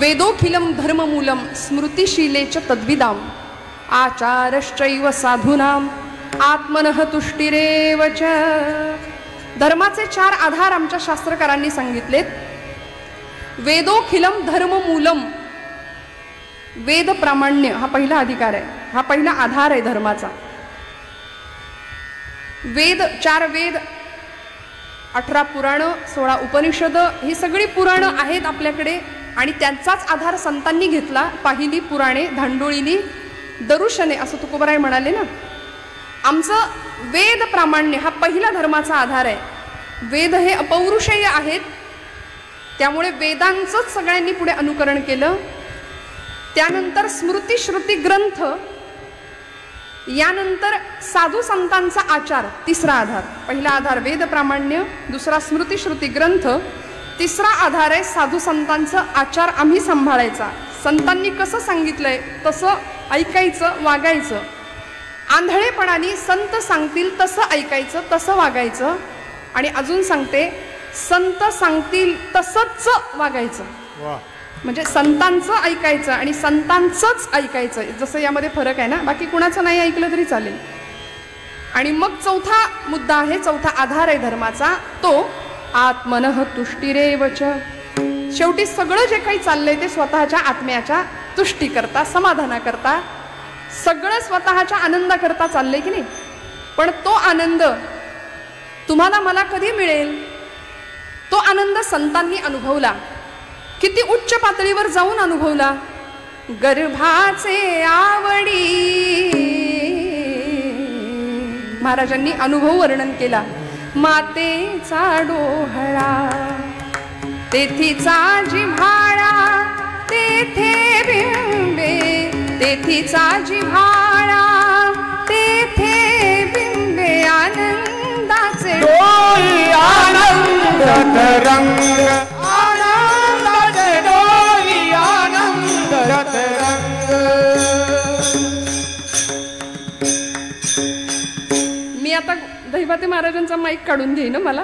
वेदोखिलम धर्ममूलम स्मृतिशीलेच तद्विदाम आचारश्चैव साधूनाम आत्मनः तुष्टिरेव च. धर्माचे 4 आधार आमच्या शास्त्रकारांनी सांगितलेत. वेदोखिलम धर्ममूलम, वेद प्रामाण्य हा पहिला अधिकार आहे, हा पहिला आधार आहे धर्माचा. वेद, 4 वेद, 18 पुराणं, 16 उपनिषद, ही सगळी पुराणं आहेत आपल्याकडे आणि त्यांचाच आधार संतांनी घेतला. पाहिली पुराणे धांडोळीनी दरुशने असं तुकोबराय म्हणाले ना. आमचं वेद प्रामाण्य हा पहिला धर्माचा आधार आहे. वेद हे अपौरुषेय आहेत, त्यामुळे वेदांचंच सगळ्यांनी पुढे अनुकरण केलं. त्यानंतर स्मृती श्रुती ग्रंथ, यानंतर साधू संतांचा आचार, तिसरा आधार. पहिला आधार वेद प्रामाण्य, दुसरा स्मृती श्रुती ग्रंथ, तिसरा आधार आहे साधू संतांचा आचार आम्ही सांभाळायचा. संतांनी कसं सांगितलंय तसं ऐकायचं, वागायचं. आंधळेपणाने संत सांगतील तसं ऐकायचं, तसं वागायचं. आणि अजून सांगते, संत सांगतील तसंच वागायचं. म्हणजे संतांचं ऐकायचं आणि संतांचंच ऐकायचं, जसं यामध्ये फरक आहे ना. बाकी कुणाचं नाही ऐकलं तरी चालेल. आणि मग चौथा मुद्दा आहे, चौथा आधार आहे धर्माचा, तो आत्मनः तुष्टिरेव च. शेवटी सगळं जे काही चाललंय ते स्वतःच्या आत्म्याच्या तुष्टी करता, समाधाना करता, सगळं स्वतःच्या आनंदा करता चाललंय की नाही. पण तो आनंद तुम्हाला मला कधी मिळेल? तो आनंद संतांनी अनुभवला. किती उच्च पातळीवर जाऊन अनुभवला. गर्भाचे आवडी महाराजांनी अनुभव वर्णन केला. मातेचा डोहळा तेथीचा जिव्हाळा, तेथे बिंबे तेथीचा जिव्हाळा, तेथे बिंबे आनंदाचे डोई आनंद तरंग, आनंदाचे डोई आनंद तरंग. मी आता दहिबाते महाराजांचा माईक काढून घेईन मला.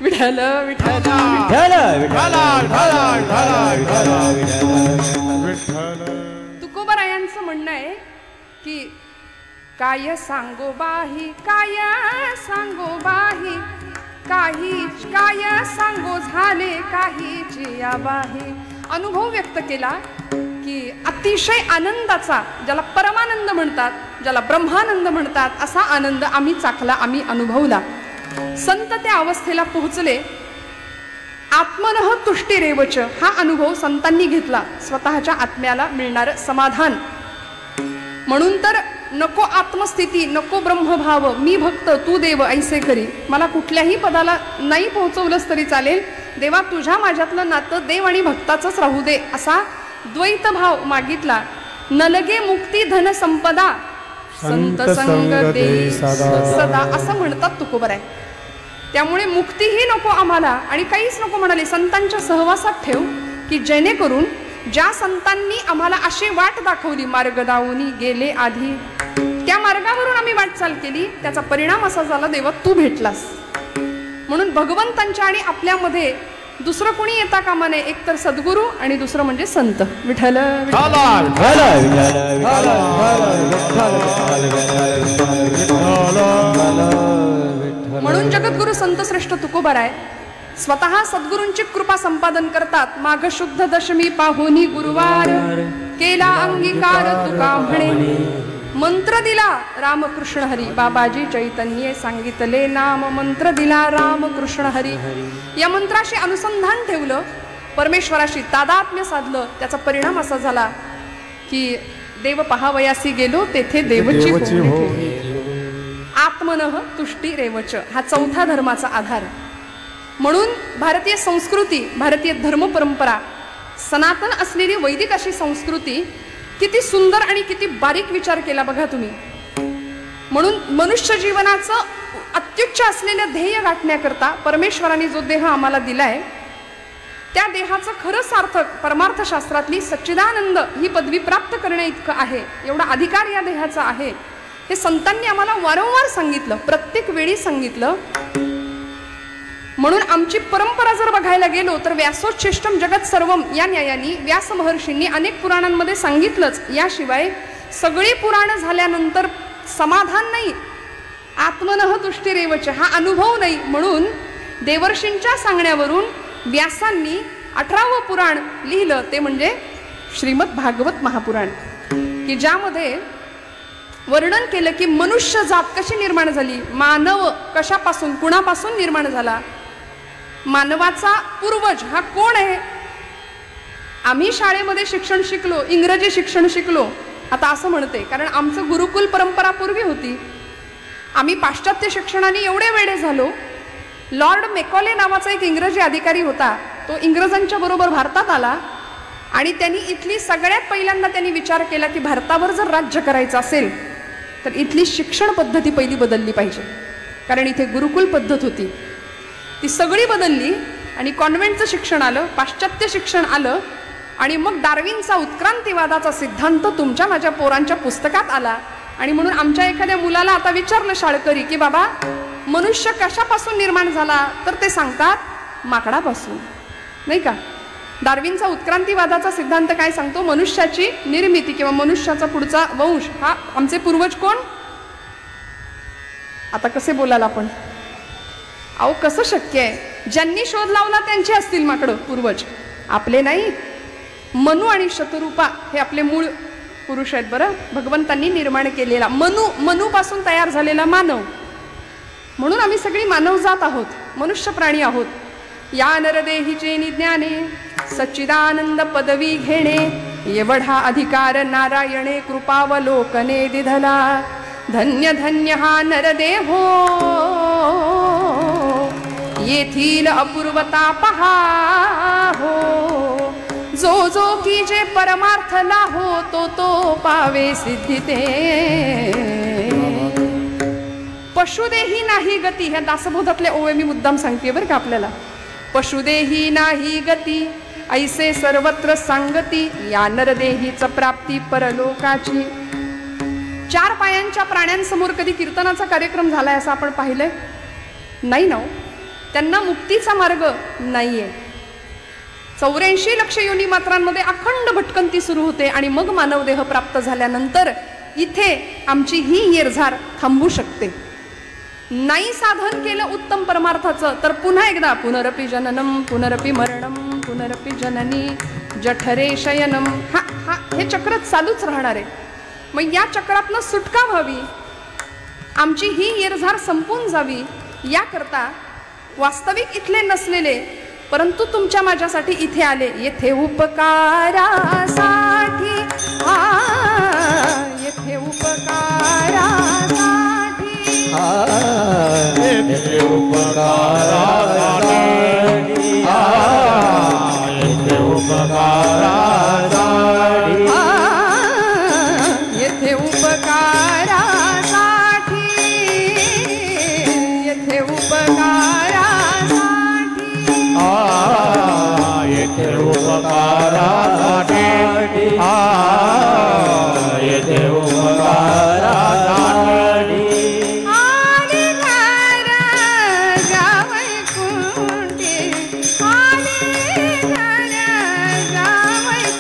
विठ्ठल विठ्ठल तुकोबरायांचं म्हणणं आहे की काय सांगो बाही, काय सांगो बाही, काही काय सांगो झाले काहीची या बाही. अनुभव व्यक्त केला की अतिशय आनंदाचा, ज्याला परमानंद म्हणतात, ज्याला ब्रह्मानंद म्हणतात, असा आनंद आम्ही चाखला, आम्ही अनुभवला. संत त्या अवस्थेला पोहोचले. आत्मनः तुष्टिरेवच हा अनुभव संतांनी घेतला, स्वतःच्या आत्म्याला मिळणारं समाधान. म्हणून तर नको आत्मस्थिती, नको ब्रह्मभाव, मी भक्त तू देव ऐसे करी. मला कुठल्याही पदाला नाही पोहोचवलंच तरी चालेल, देवा तुझ्या माझ्यातलं नातं देव आणि भक्ताचंच राहू दे, असा द्वैत भाव मागितला. नलगे मुक्ती धन संपदा, संत संग दे सदा असं म्हणतात तुकोबराय. त्यामुळे मुक्तीही नको आम्हाला आणि काहीच नको म्हणाले, संतांच्या सहवासात ठेव, की जेणेकरून ज्या संतांनी आम्हाला अशी वाट दाखवली, मार्ग दावूनी गेले आधी, त्या मार्गावरून आम्ही वाटचाल केली, त्याचा परिणाम असा झाला, देवा तू भेटलास. म्हणून भगवंतांच्या आणि आपल्यामध्ये दुसरं कोणी येता कामा नये. एक तर सद्गुरू आणि दुसरं म्हणजे संत. विठ्ठल म्हणून जगद्गुरु संत श्रेष्ठ तुकोबराय स्वतः सद्गुरूंची कृपा संपादन करतात. माघ शुद्ध दशमी पाहुनी गुरुवार केला अंगीकार तुका म्हणे, मंत्र दिला रामकृष्ण हरी. बाबाजी चैतन्य सांगितले नाम, मंत्र दिला रामकृष्ण हरी. या मंत्राशी अनुसंधान ठेवलं, परमेश्वराशी तादात्म्य साधलं. त्याचा परिणाम असा झाला की देव पहावयासी गेलो तेथे देवची होती. आत्मनः तुष्टी रेवच हा चौथा धर्माचा आधार. म्हणून भारतीय संस्कृती, भारतीय धर्म परंपरा, सनातन असलेली वैदिक अशी संस्कृती किती सुंदर आणि किती बारीक विचार केला बघा तुम्ही. म्हणून मनुष्य जीवनाचं अत्युच्च असलेलं ध्येय गाठण्याकरता परमेश्वराने जो देह आम्हाला दिलाय, त्या देहाचं खरं सार्थक परमार्थशास्त्रातली सच्चिदानंद ही पदवी प्राप्त करण्या इतकं आहे, एवढा अधिकार या देहाचा आहे. हे संतांनी आम्हाला वारंवार सांगितलं, प्रत्येक वेळी सांगितलं. म्हणून आमची परंपरा जर बघायला गेलो तर व्यासोच्छिष्टम जगत सर्वम या न्यायाने व्यास महर्षींनी अनेक पुराणांमध्ये सांगितलंच. याशिवाय सगळी पुराणं झाल्यानंतर समाधान नाही, आत्मनः तुष्टिरेवच हा अनुभव नाही, म्हणून देवर्षींच्या सांगण्यावरून व्यासांनी 18वं पुराण लिहिलं, ते म्हणजे श्रीमद भागवत महापुराण, की ज्यामध्ये वर्णन केलं की मनुष्य जात कशी निर्माण झाली, मानव कशापासून कुणापासून निर्माण झाला, मानवाचा पूर्वज हा कोण आहे. आम्ही शाळेमध्ये शिक्षण शिकलो, इंग्रजी शिक्षण शिकलो, आता असं म्हणते कारण आमचं गुरुकुल परंपरा पूर्वी होती. आम्ही पाश्चात्य शिक्षणाने एवढे वेडे झालो. लॉर्ड मेकॉले नावाचा एक इंग्रजी अधिकारी होता, तो इंग्रजांच्या बरोबर भारतात आला आणि त्यांनी इथली सगळ्यात पहिल्यांदा त्यांनी विचार केला की भारतावर जर राज्य करायचं असेल तर इथली शिक्षण पद्धती पहिली बदलली पाहिजे, कारण इथे गुरुकुल पद्धत होती ती सगळी बदलली आणि कॉन्व्हेंटचं शिक्षण आलं, पाश्चात्य शिक्षण आलं आणि मग डार्विनचा उत्क्रांतीवादाचा सिद्धांत तुमच्या माझ्या पोरांच्या पुस्तकात आला. आणि म्हणून आमच्या एखाद्या मुलाला आता विचारलं शाळकरी की बाबा मनुष्य कशापासून निर्माण झाला, तर ते सांगतात माकडापासून, नाही का. डार्विनचा उत्क्रांतीवादाचा सिद्धांत काय सांगतो, मनुष्याची निर्मिती किंवा मनुष्याचा पुढचा वंश हा आमचे पूर्वज कोण. आता कसे बोलाल आपण, अहो कसं शक्य आहे, ज्यांनी शोध लावला त्यांचे असतील माकडं पूर्वज, आपले नाही. मनु आणि शतरूपा हे आपले मूळ पुरुष आहेत बरं, भगवंतांनी निर्माण केलेला मनूपासून तयार झालेला मानव, म्हणून आम्ही सगळी मानवजात आहोत, मनुष्य प्राणी आहोत. या नरदेहीचे निज्ञाने सच्चिदानंद पदवी घेणे, एवढा अधिकार नारायणे कृपावलोकने दिधला. धन्य धन्य हा नरदेहो, येथील अपूर्वता पहा हो. जो जो की जे परमार्थ लाहो, तो तो पावे सिद्धी ते. पशुदेही नाही गती, ह्या दासबोधातले ओवे मी मुद्दाम सांगते बरं का आपल्याला. पशुदेही नाही गती, ऐसे सर्वत्र सांगती, या नरदेहीच प्राप्ती परलोकाची. 4 पायांच्या प्राण्यांसमोर कधी कीर्तनाचा कार्यक्रम झालाय असं आपण पाहिलंय नाही ना. त्यांना मुक्तीचा मार्ग नाहीये. 84 लक्ष योनी मात्रांमध्ये अखंड भटकंती सुरू होते आणि मग मानवदेह प्राप्त झाल्यानंतर इथे आमची ही येरझार थांबू शकते. नाही साधन केलं उत्तम परमार्थाचं तर पुन्हा एकदा पुनरपि जननम पुनरपि मरणम पुनरपि जननी जठरे शयनम, हे चक्र चालूच राहणार आहे. मग या चक्रातनं सुटका व्हावी, आमची ही येरझार संपून जावी, याकरता वास्तविक इथले नसलेले परंतु तुमच्या माझ्यासाठी इथे आले, येथे उपकारासाठी, येथे उपकारासाठी, येथे उपकारासाठी, येथे उपकारासाठी, येथे उपकारासाठी, येथे उपकारासाठी, येथे उपकारासाठी, येथे उपकारासाठी. आले राजा वैकुंठे, आले राजा वैकुंठे.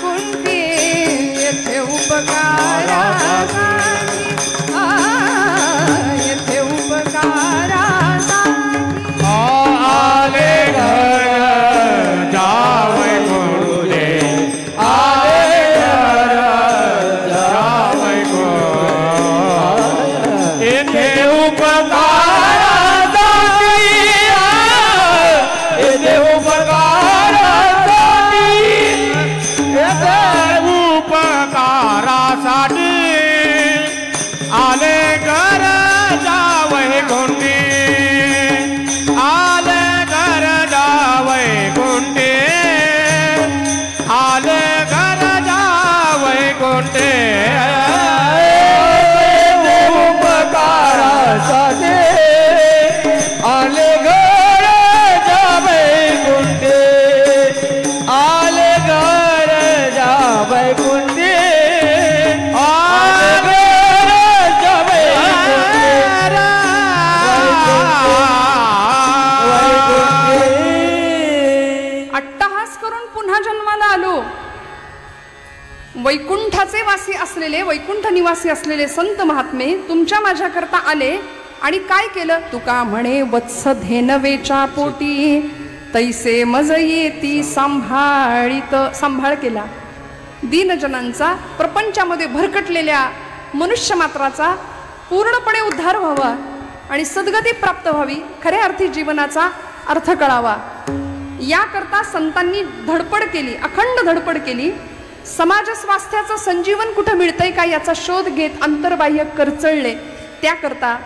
वैकुंठाचे वासी असलेले, वैकुंठ निवासी असलेले संत महात्मे तुमच्या माझ्याकरता आले आणि काय केलं? तुका म्हणे वत्स धेनवेच्या पोटी, तैसे मज येती सांभाळीत. सांभाळ केला दीनजनांचा, प्रपंचामध्ये भरकटलेल्या मनुष्य मात्राचा पूर्णपणे उद्धार व्हावा आणि सद्गती प्राप्त व्हावी, खऱ्या अर्थी जीवनाचा अर्थ कळावा, याकरता संतांनी धडपड केली, अखंड धडपड केली. समाज स्वास्थ्याचं संजीवन कुठं मिळतंय का याचा शोध घेत अंतर्बाह्य करचळले. त्याकरता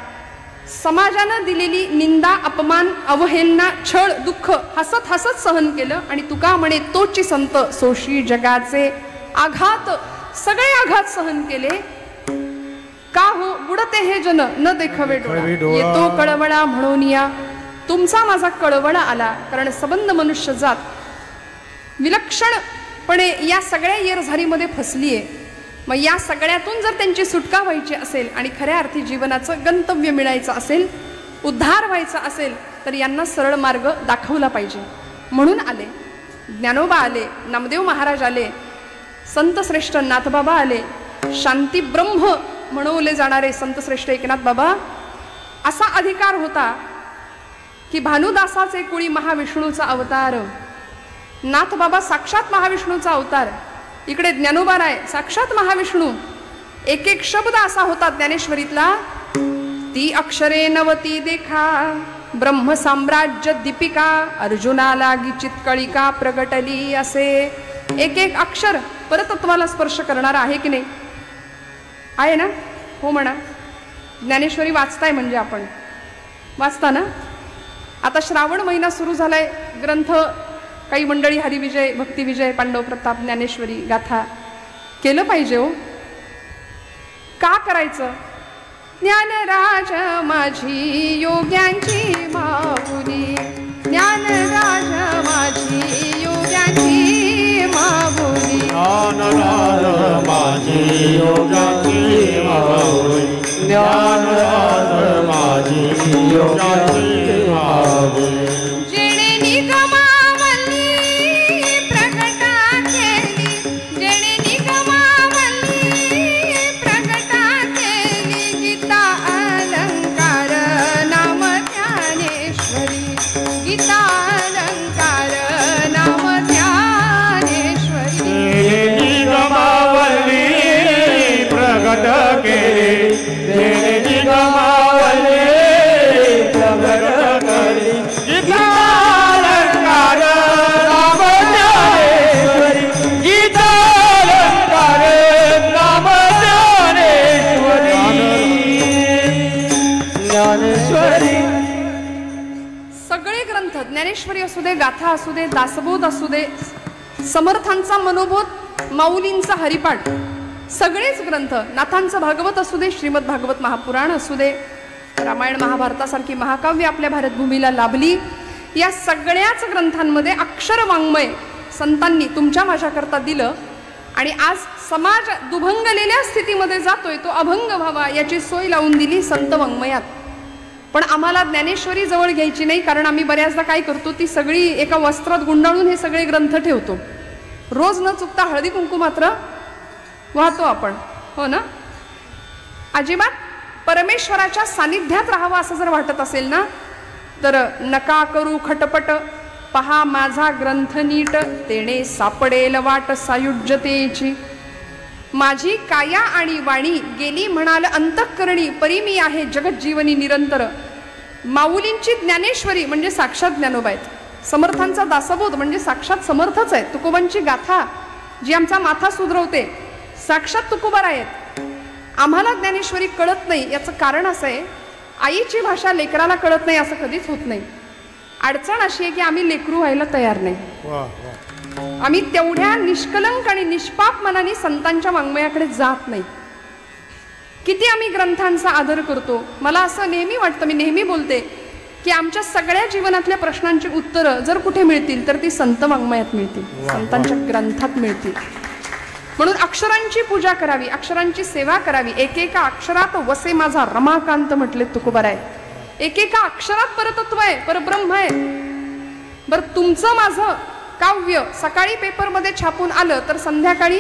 समाजानं दिलेली निंदा, अपमान, अवहेलना, छळ, दुःख हसत हसत सहन केलं. आणि तुका म्हणे तोची संत सोशी जगाचे आघात, सगळे आघात सहन केले. का हो बुडते हे जन न देखवे डोळा, येतो कळवळा म्हणून या. तुमचा माझा कळवळा आला, कारण सबंध मनुष्य जात विलक्षणपणे या सगळ्या येरझारीमध्ये फसली आहे. मग या सगळ्यातून जर त्यांची सुटका व्हायची असेल आणि खऱ्या अर्थी जीवनाचं गंतव्य मिळायचं असेल, उद्धार व्हायचा असेल, तर यांना सरळ मार्ग दाखवला पाहिजे. म्हणून आले ज्ञानोबा, आले नामदेव महाराज, आले संतश्रेष्ठ नाथबाबा, आले शांती ब्रह्म म्हणवले जाणारे संतश्रेष्ठ एकनाथ बाबा. असा अधिकार होता की भानुदासाचे कुळी महाविष्णूचा अवतार, नाथबाबा साक्षात महाविष्णूचा अवतार, इकडे ज्ञानोबाराय साक्षात महाविष्णू. एक एक शब्द असा होता ज्ञानेश्वरीतला, ती अक्षरे नवती देखा ब्रह्म साम्राज्य दीपिका, अर्जुनाला चितकळिका प्रगटली. असे एक एक अक्षर परतत्वाला स्पर्श करणारा आहे की नाही? आहे ना? हो म्हणा. ज्ञानेश्वरी वाचताय म्हणजे आपण वाचता ना. आता श्रावण महिना सुरू झालाय, ग्रंथ काही मंडळी हरिविजय, भक्तिविजय, पांडव प्रताप, ज्ञानेश्वरी गाथा केलं पाहिजे हो. का करायचं? ज्ञानराज माझी योग्यांची माऊली, ज्ञानराज माझी योग्यांची माऊली, ज्ञानराज माझी योग्यांची माऊली, ज्ञानराज माझी योग्यांची माऊली. सगळे ग्रंथ, ज्ञानेश्वरी असू दे, गाथा असू दे, दासबोध असू दे, समर्थांचा मनोबोध, माऊलींचा हरिपाठ, सगळेच ग्रंथ, नाथांचं भागवत असू दे, श्रीमद भागवत महापुराण असू दे, रामायण महाभारतासारखी महाकाव्य आपल्या भारतभूमीला लाभली. या सगळ्याच ग्रंथांमध्ये अक्षर वाङ्मय संतांनी तुमच्या माझ्याकरता दिलं. आणि आज समाज दुभंगलेल्या स्थितीमध्ये जातोय, तो अभंग व्हावा याची सोय लावून दिली संत वाङ्मयात. पण आम्हाला ज्ञानेश्वरी जवळ घ्यायची नाही, कारण आम्ही बऱ्याचदा काय करतो, ती सगळी एका वस्त्रात गुंडाळून हे सगळे ग्रंथ ठेवतो. रोज न चुकता हळदी कुंकू मात्र वाहतो आपण, हो ना. अजिबात परमेश्वराच्या सानिध्यात राहावं असं जर वाटत असेल ना, तर नका करू खटपट, पहा माझा ग्रंथ नीट, तेणे सापडेल वाट सायुज्यतेची. माझी काया आणि वाणी गेली म्हणाल अंतःकरणी, परी मी आहे जगज्जीवनी निरंतर. माऊलींची ज्ञानेश्वरी म्हणजे साक्षात ज्ञानोबा आहेत, समर्थांचा दासबोध म्हणजे साक्षात समर्थच आहे, तुकोबांची गाथा जी आमचा माथा सुधरवते साक्षात तुकोबार आहेत. आम्हाला ज्ञानेश्वरी कळत नाही याचं कारण असं आहे, आईची भाषा लेकराला कळत नाही असं कधीच होत नाही. अडचण अशी आहे की आम्ही लेकरू व्हायला तयार नाही. आम्ही तेवढ्या निष्कलंक आणि निष्पाप मनाने संतांच्या वाङ्मयाकडे जात नाही. किती आम्ही ग्रंथांचा आदर करतो. मला असं नेहमी वाटतं, मी नेहमी बोलते की आमच्या सगळ्या जीवनातल्या प्रश्नांची उत्तरं जर कुठे मिळतील तर ती संत वाङ्मयात मिळतील, संतांच्या ग्रंथात मिळतील. म्हणून अक्षरांची पूजा करावी, अक्षरांची सेवा करावी. एकेका अक्षरात वसे माझा रमाकांत म्हटले तुकोबाराय. एकेका अक्षरात परतत्व आहे, परब्रह्म आहे. बरं, तुमचं माझं काव्य सकाळी पेपरमध्ये छापून आलं तर संध्याकाळी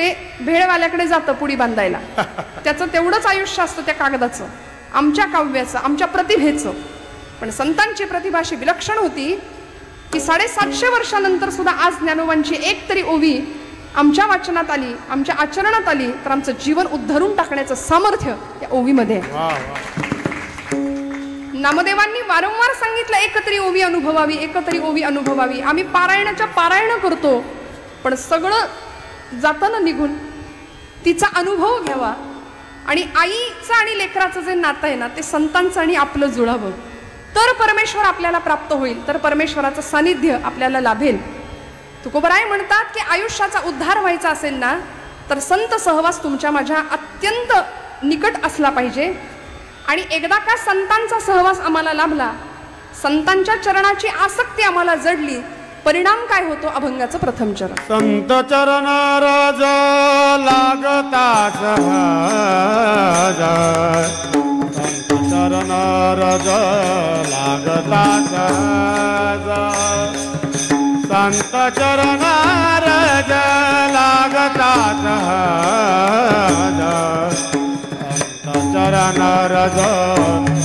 ते भेळवाल्याकडे जातं पुडी बांधायला. त्याचं तेवढंच आयुष्य असतं त्या कागदाचं, आमच्या काव्याचं, आमच्या प्रतिभेचं. पण संतांची प्रतिभा अशी विलक्षण होती की 750 वर्षानंतर सुद्धा आज ज्ञानोबांची एक तरी ओवी आमच्या वाचनात आली, आमच्या आचरणात आली, तर आमचं जीवन उद्धरून टाकण्याचं सामर्थ्य या ओवीमध्ये आहे. नामदेवांनी वारंवार सांगितलं एकतरी ओवी अनुभवावी, एकतरी ओवी अनुभवावी. आम्ही पारायणाच्या पारायण करतो, पण सगळं जातं ना निघून. तिचा अनुभव घ्यावा आणि आईचं आणि लेकराचं जे नातं आहे ना ते संतांचं आणि आपलं जुळावं, तर परमेश्वर आपल्याला प्राप्त होईल, तर परमेश्वराचं सानिध्य आपल्याला लाभेल. तुकोबराय म्हणतात की आयुष्याचा उद्धार व्हायचा असेल ना तर संत सहवास तुमच्या माझ्या अत्यंत निकट असला पाहिजे. आणि एकदा का संतांचा सहवास आम्हाला लाभला, संतांच्या चरणाची आसक्ती आम्हाला जडली, परिणाम काय होतो? अभंगाचं प्रथम चरण. संत चरण रज लागता सहज, संत चरण रज लागता सहज, संत चरण रज लागता सहज, संत चरण रज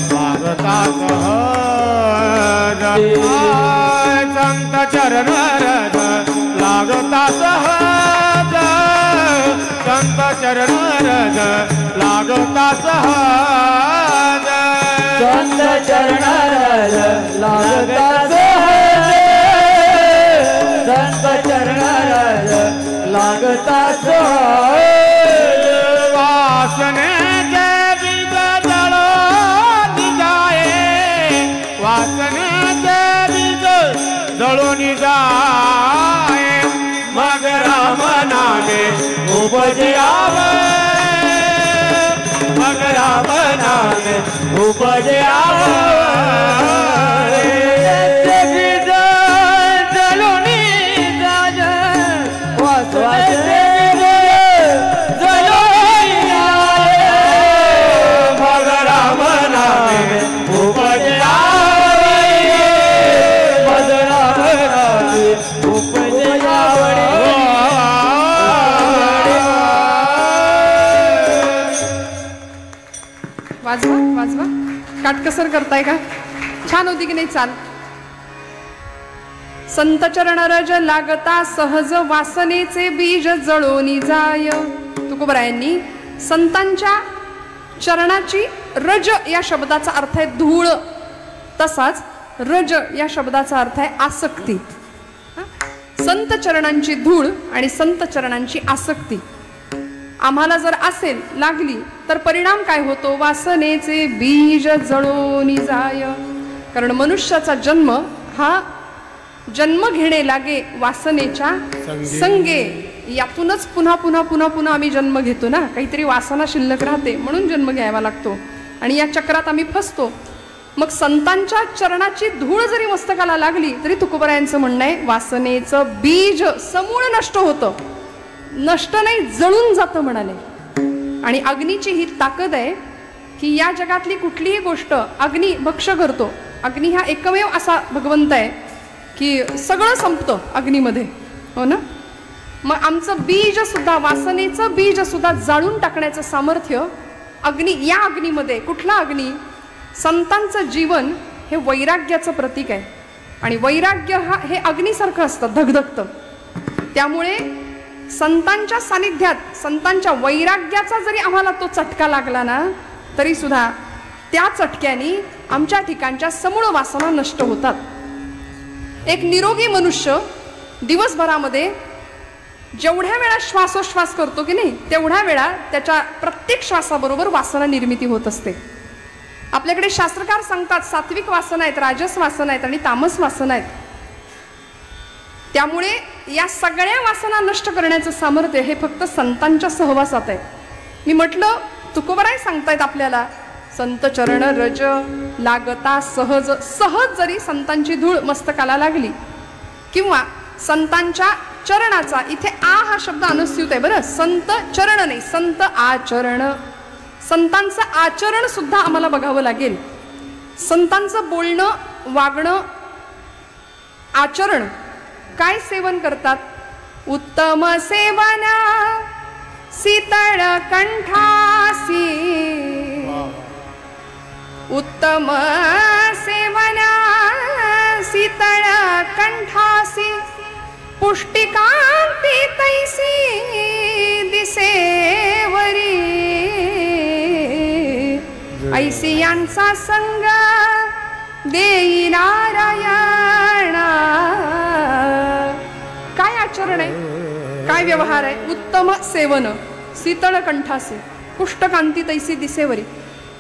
लागता सहज, संत चरण रज लागता सहज, संत चरण रज लागता सहज, संत चरण रज लागता सहज, संत चरण रज लागता सहज, वासने के बीज जळून जाए, वासने के बीज जळून जाए, मग राम नामे उपजयावे, मग राम नामे उपजयावे, बीज जळून जाय, वासने वाजवा वाजवा, काटकसर करताय का? छान होती की नाही चाल? संत चरण रज लागता सहज, वासनेचे बीज जळोनी जाय. तुकोबरायांनी संतांच्या चरणाची रज या शब्दाचा अर्थ आहे धूळ, तसाच रज या शब्दाचा अर्थ आहे आसक्ती. संत चरणांची धूळ आणि संत चरणांची आसक्ती आम्हाला जर असेल लागली तर परिणाम काय होतो? वासनेचे बीज जळोनी जाय. कारण मनुष्याचा जन्म हा जन्म घेणे लागे वासनेच्या संगे. यातूनच पुन्हा पुन्हा पुन्हा पुन्हा आम्ही जन्म घेतो ना, काहीतरी वासना शिल्लक राहते म्हणून जन्म घ्यावा लागतो आणि या चक्रात आम्ही फसतो. मग संतांच्या चरणाची धूळ जरी मस्तकाला लागली तरी तुकोबरायांचं म्हणणं आहे वासनेचं बीज समूळ नष्ट होतं, नष्ट नाही जळून जातं म्हणाले. आणि अग्नीची ही ताकद आहे की या जगातली कुठलीही गोष्ट अग्नी भक्ष करतो. अग्नी हा एकमेव असा भगवंत आहे की सगळं संपतं अग्नीमध्ये, हो ना. मग आमचं बीज सुद्धा, वासनेचं बीज सुद्धा जाळून टाकण्याचं सामर्थ्य अग्नी, या अग्नीमध्ये. कुठला अग्नी? संतांचं जीवन हे वैराग्याचं प्रतीक आहे आणि वैराग्य हे अग्नीसारखं असतं, धगधगतं. त्यामुळे संतांच्या सानिध्यात संतांच्या वैराग्याचा जरी आम्हाला तो चटका लागला ना तरी सुद्धा त्या चटक्याने आमच्या ठिकाणच्या समूळ वासना नष्ट होतात. एक निरोगी मनुष्य दिवसभरामध्ये जेवढ्या वेळा श्वासोश्वास करतो की नाही तेवढ्या वेळा त्याच्या प्रत्येक श्वासाबरोबर वासना निर्मिती होत असते. आपल्याकडे शास्त्रकार सांगतात सात्विक वासना आहेत, राजस वासना आहेत आणि तामस वासना आहेत. त्यामुळे या सगळ्या वासना नष्ट करण्याचं सामर्थ्य हे फक्त संतांच्या सहवासात आहे. मी म्हटलं तुकोबराय सांगतायत आपल्याला संत चरण रज लागता सहज. सहज जरी संतांची धूळ मस्तकाला लागली किंवा संतांच्या चरणाचा, इथे आ हा शब्द अनुस्यूत आहे बरं, संत चरण नाही, संत आचरण. संतांचं आचरण सुद्धा आम्हाला बघावं लागेल. संतांचं बोलणं, वागणं, आचरण, काय सेवन करतात? उत्तम सेवना शीतळ कंठासी उत्तम सेवना शीतळ कंठासी पुष्टिकांती तैसी दिसेवरी ऐसी यांचा संग देई नारायणा. काय आचरण आहे, काय व्यवहार आहे? उत्तम सेवन, शीतळ कंठासे, पुष्टकांती तैसी दिसेवरी.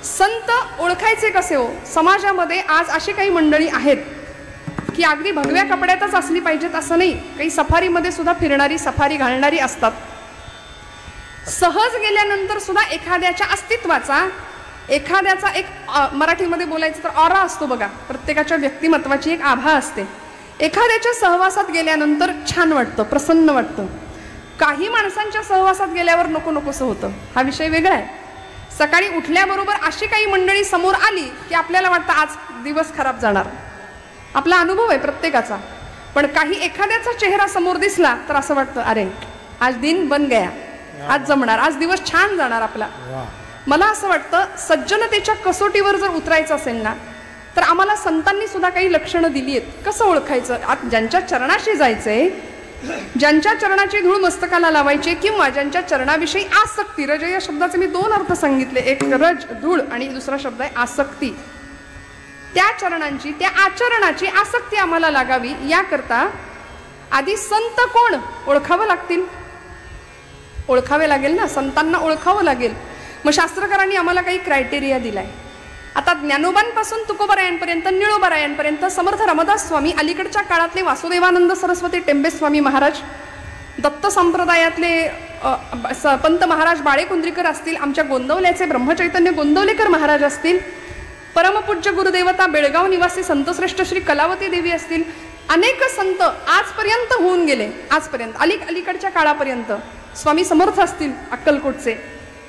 संत ओळखायचे कसे हो? समाजामध्ये आज अशी काही मंडळी आहेत की अगदी भगव्या कपड्यातच असली पाहिजेत असं नाही, काही सफारीमध्ये सुद्धा फिरणारी, सफारी घालणारी असतात. सहज गेल्यानंतर सुद्धा एखाद्याच्या अस्तित्वाचा, एखाद्याचा एक मराठीमध्ये बोलायचं तर ऑरा असतो बघा. प्रत्येकाच्या व्यक्तिमत्वाची एक आभा असते. एखाद्याच्या सहवासात गेल्यानंतर छान वाटतं, प्रसन्न वाटतं. काही माणसांच्या सहवासात गेल्यावर नको नकोसं होतं. हा विषय वेगळा आहे. सकाळी उठल्याबरोबर अशी काही मंडळी समोर आली की आपल्याला वाटतं आज दिवस खराब जाणार. आपला अनुभव आहे प्रत्येकाचा. पण काही एखाद्याचा चेहरा समोर दिसला तर असं वाटतं अरे आज दिन बन गया, आज जमणार, आज दिवस छान जाणार आपला. मला असं वाटतं सज्जनतेच्या कसोटीवर जर उतरायचं असेल ना तर आम्हाला संतांनी सुद्धा काही लक्षणं दिली आहेत. कसं ओळखायचं? ज्यांच्या चरणाशी जायचंय, ज्यांच्या चरणाची धूळ मस्तकाला लावायची, किंवा ज्यांच्या चरणाविषयी आसक्ती, रज या शब्दाचे मी दोन अर्थ सांगितले, एक रज धूळ आणि दुसरा शब्द आहे आसक्ती. त्या चरणांची, त्या आचरणाची आसक्ती आम्हाला लागावी याकरता आधी संत कोण ओळखावं लागतील, ओळखावे लागेल ना. संतांना ओळखावं लागेल. मग शास्त्रकारांनी आम्हाला काही क्रायटेरिया दिलाय. आता ज्ञानोबांपासून तुकोबरायांपर्यंत, निळोबरायांपर्यंत, समर्थ रामदास स्वामी, अलीकडच्या काळातले वासुदेवानंद सरस्वती टेंबे स्वामी महाराज, दत्त संप्रदायातले पंत महाराज बाळेकुंद्रीकर असतील, आमच्या गोंदवल्याचे ब्रह्मचैतन्य गोंदवलेकर महाराज असतील, परमपूज्य गुरुदेवता बेळगाव निवासी संतश्रेष्ठ श्री कलावती देवी असतील, अनेक संत आजपर्यंत होऊन गेले. आजपर्यंत अलीकडच्या काळापर्यंत स्वामी समर्थ असतील अक्कलकोटचे,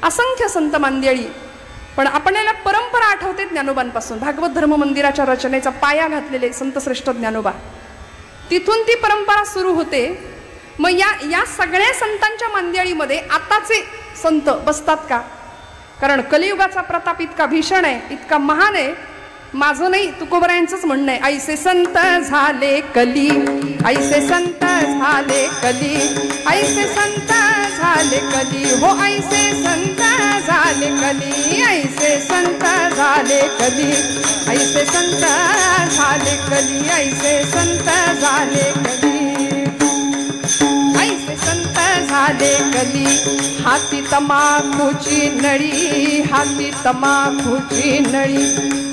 असंख्य संत मांदियाळी. पण आपल्याला परंपरा आठवते ज्ञानोबांपासून. भागवत धर्म मंदिराच्या रचनेचा पाया घातलेले संतश्रेष्ठ ज्ञानोबा, तिथून ती परंपरा सुरू होते. मग या सगळ्या संतांच्या मांदियाळीमध्ये आताचे संत बसतात का? कारण कलियुगाचा प्रताप इतका भीषण आहे, इतका महान आहे. माझं नाही, तुकोबरायांचंच म्हणणं आहे. ऐसे संत झाले कली, ऐसे संत झाले कली, ऐसे संत झाले कली, हो ऐसे संत झाले कली, ऐसे संत झाले कली, ऐसे संत झाले कली, ऐसे संत झाले कली, ऐसे संत झाले कली. हाती तमाखूची नळी, हाती तमाखूची नळी,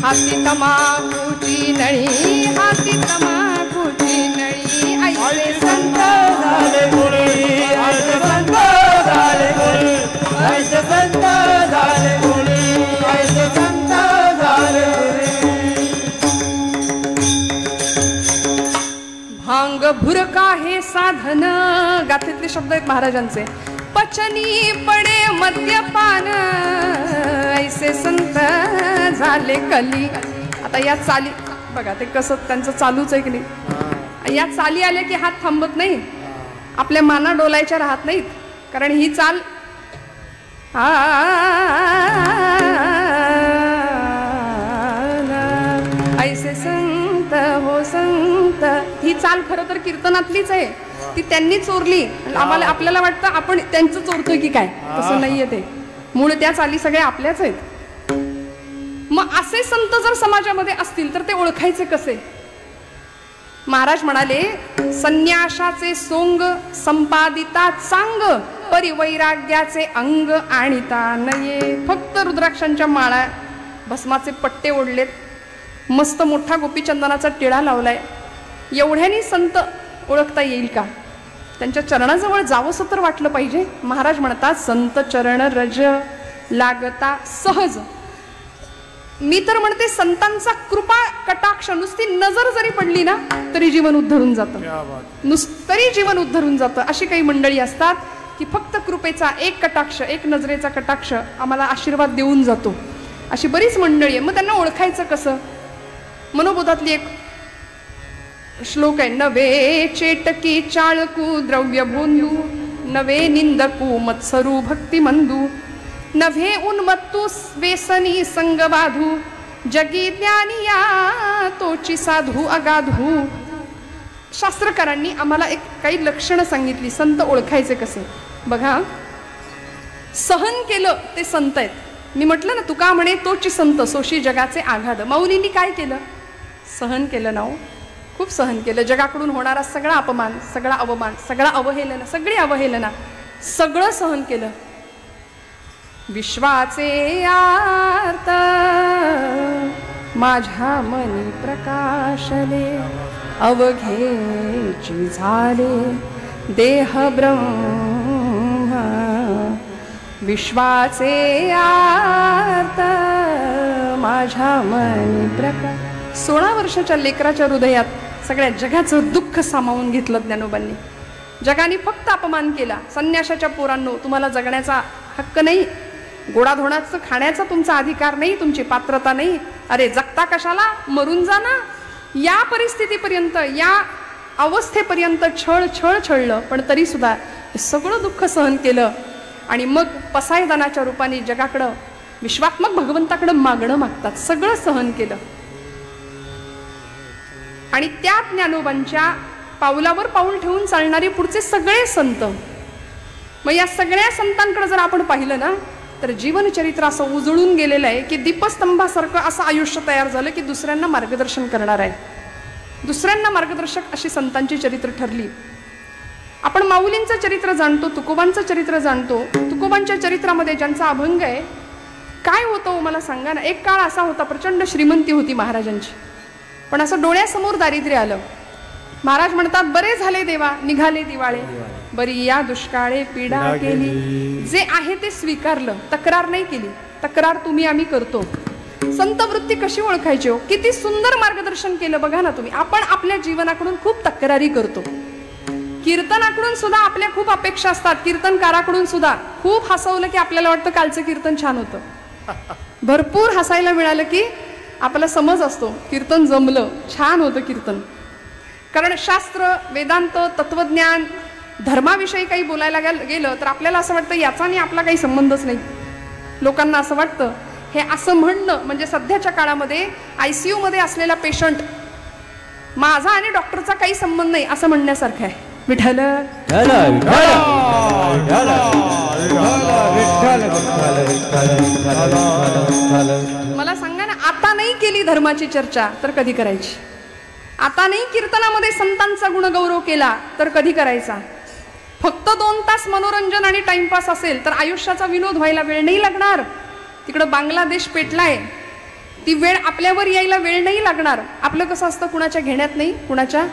हाती तमाखूची नळी, हाती तमाखूची नळी, ऐसे संत झाले मुळी, ऐसे संत झाले मुळी, ऐसे संत झाले मुळी, ऐसे संत झाले मुळी. भांग भुरका हे साधन, गाथेतले शब्द आहेत महाराजांचे. पचनी पडे मद्यपान, ऐसे संत झाले कली. आता या चाली बघा, ते कसं त्यांचं चालूच आहे की नाही. या चाली आल्या की हात थांबत नाही, आपल्या माना डोलायच्या राहत नाहीत. कारण ही चाल ऐसे संत हो संत, ही चाल खरं तर कीर्तनातलीच आहे. ती त्यांनी चोरली. आपल्याला वाटतं आपण त्यांचं चोरतोय की काय, तसं नाहीये. ते मूळ त्या चाली सगळ्या आपल्याच आहेत. मग असे संत जर समाजामध्ये असतील तर ते ओळखायचे कसे? महाराज म्हणाले, संन्यासाचे सोंग संपादिता चांग, परिवैराग्याचे अंग आणिता नये. फक्त रुद्राक्षांच्या माळा, भस्माचे पट्टे ओढलेत, मस्त मोठा गोपीचंदनाचा टिळा लावलाय, एवढ्यानी संत ओळखता येईल का? त्यांच्या चरणाजवळ जावंसं तर वाटलं पाहिजे. महाराज म्हणतात, संत चरण रज लागता सहज. मी तर म्हणते संतांचा कृपा कटाक्ष, नुसती नजर जरी पडली ना तरी जीवन उद्धरून जातं, तरी जीवन उद्धरून जातं. अशी काही मंडळी असतात की फक्त कृपेचा एक कटाक्ष, एक नजरेचा कटाक्ष आम्हाला आशीर्वाद देऊन जातो. अशी बरीच मंडळी आहे. मग त्यांना ओळखायचं कसं? मनोबोधातली एक श्लोक आहे, नवे चेटकी चाळकू द्रव्य भोंदू, नवे निंदकू मत्सरू भक्तिमंदू नव्हे उन्मत्तू व्यसनी संगबाधू जगी ज्ञानिया तोची साधू अगाधू. शास्त्रकारांनी आम्हाला एक काही लक्षणं सांगितली संत ओळखायचे कसे. बघा, सहन केलं ते संत आहेत. मी म्हटलं ना, तुका म्हणे तोची संत सोशी जगाचे आघाद. माऊलींनी काय केलं? सहन केलं ना हो, खूप सहन केलं. जगाकडून होणारा सगळा अपमान, सगळा अवमान, सगळा अवहेलना, सगळी अवहेलना, सगळं सहन केलं. विश्वाचे आर्त माझ्या मनी प्रकाशले अवघेची झाले देह ब्रह्म. विश्वाचे आर्त माझ्या मनी प्रकाश. 16 वर्षाच्या लेकराच्या हृदयात सगळ्या जगाचं दुःख सामावून घेतलं ज्ञानोबांनी. जगाने फक्त अपमान केला. संन्याशाच्या पोरांनो, तुम्हाला जगण्याचा हक्क नाही, गोडाधोडाचं खाण्याचा तुमचा अधिकार नाही, तुमची पात्रता नाही. अरे जगता कशाला, मरून जा ना. या परिस्थितीपर्यंत, या अवस्थेपर्यंत छळलं, पण तरी सुद्धा हे सगळं दुःख सहन केलं. आणि मग पसायदानाच्या रूपाने जगाकडं, विश्वात्मक भगवंताकडं मागणं मागतात. सगळं सहन केलं. आणि त्या ज्ञानोबांच्या पावलावर पाऊल ठेवून चालणारे पुढचे सगळे संत. मग या सगळ्या संतांकडे जर आपण पाहिलं ना, तर जीवनचरित्र असं उजळून गेलेलं आहे की दीपस्तंभासारखं असं आयुष्य तयार झालं की दुसऱ्यांना मार्गदर्शन करणार आहे. दुसऱ्यांना मार्गदर्शक अशी संतांची चरित्र ठरली. आपण माऊलींचं चरित्र जाणतो, तुकोबांचं चरित्र जाणतो. तुकोबांच्या चरित्रामध्ये ज्यांचा अभंग आहे, काय होतं मला सांगा ना. एक काळ असा होता, प्रचंड श्रीमंती होती महाराजांची, पण असं डोळ्यासमोर दारिद्र्य आलं. महाराज म्हणतात, बरे झाले देवा निघाले दिवाळे, बरी या दुष्काळे पीडा केली. जे आहे ते स्वीकारलं, तक्रार नाही केली. तक्रार तुम्ही आम्ही करतो. संत वृत्ती कशी ओळखायची हो? किती सुंदर मार्गदर्शन केलं बघा ना तुम्ही. आपण आपल्या जीवनाकडून खूप तक्रारी करतो. कीर्तनाकडून सुद्धा आपल्या खूप अपेक्षा असतात. कीर्तनकाराकडून सुद्धा खूप हसवलं की आपल्याला वाटतं कालचं कीर्तन छान होतं. भरपूर हसायला मिळालं की आपला समज असतो कीर्तन जमलं, छान होतं कीर्तन. कारण शास्त्र, वेदांत, तत्वज्ञान, धर्माविषयी काही बोलायला गेलं तर आपल्याला असं वाटतं याचा आणि आपला काही संबंधच नाही. लोकांना असं वाटतं हे असं म्हणणं म्हणजे सध्याच्या काळामध्ये ICU मध्ये असलेला पेशंट, माझा आणि डॉक्टरचा काही संबंध नाही असं म्हणण्यासारखं आहे. विठ्ठल मला सांगा ना, आता नाही केली धर्माची चर्चा तर कधी करायची? आता नाही कीर्तनामध्ये संतांचा गुणगौरव केला तर कधी करायचा? फक्त 2 तास मनोरंजन आणि टाइमपास असेल तर आयुष्याचा विनोद व्हायला वेळ नाही लागणार. तिकडं बांगलादेश पेटलाय, ती वेळ आपल्यावर यायला वेळ नाही लागणार. आपलं कसं असतं, कुणाच्या घेण्यात नाही, कुणाच्या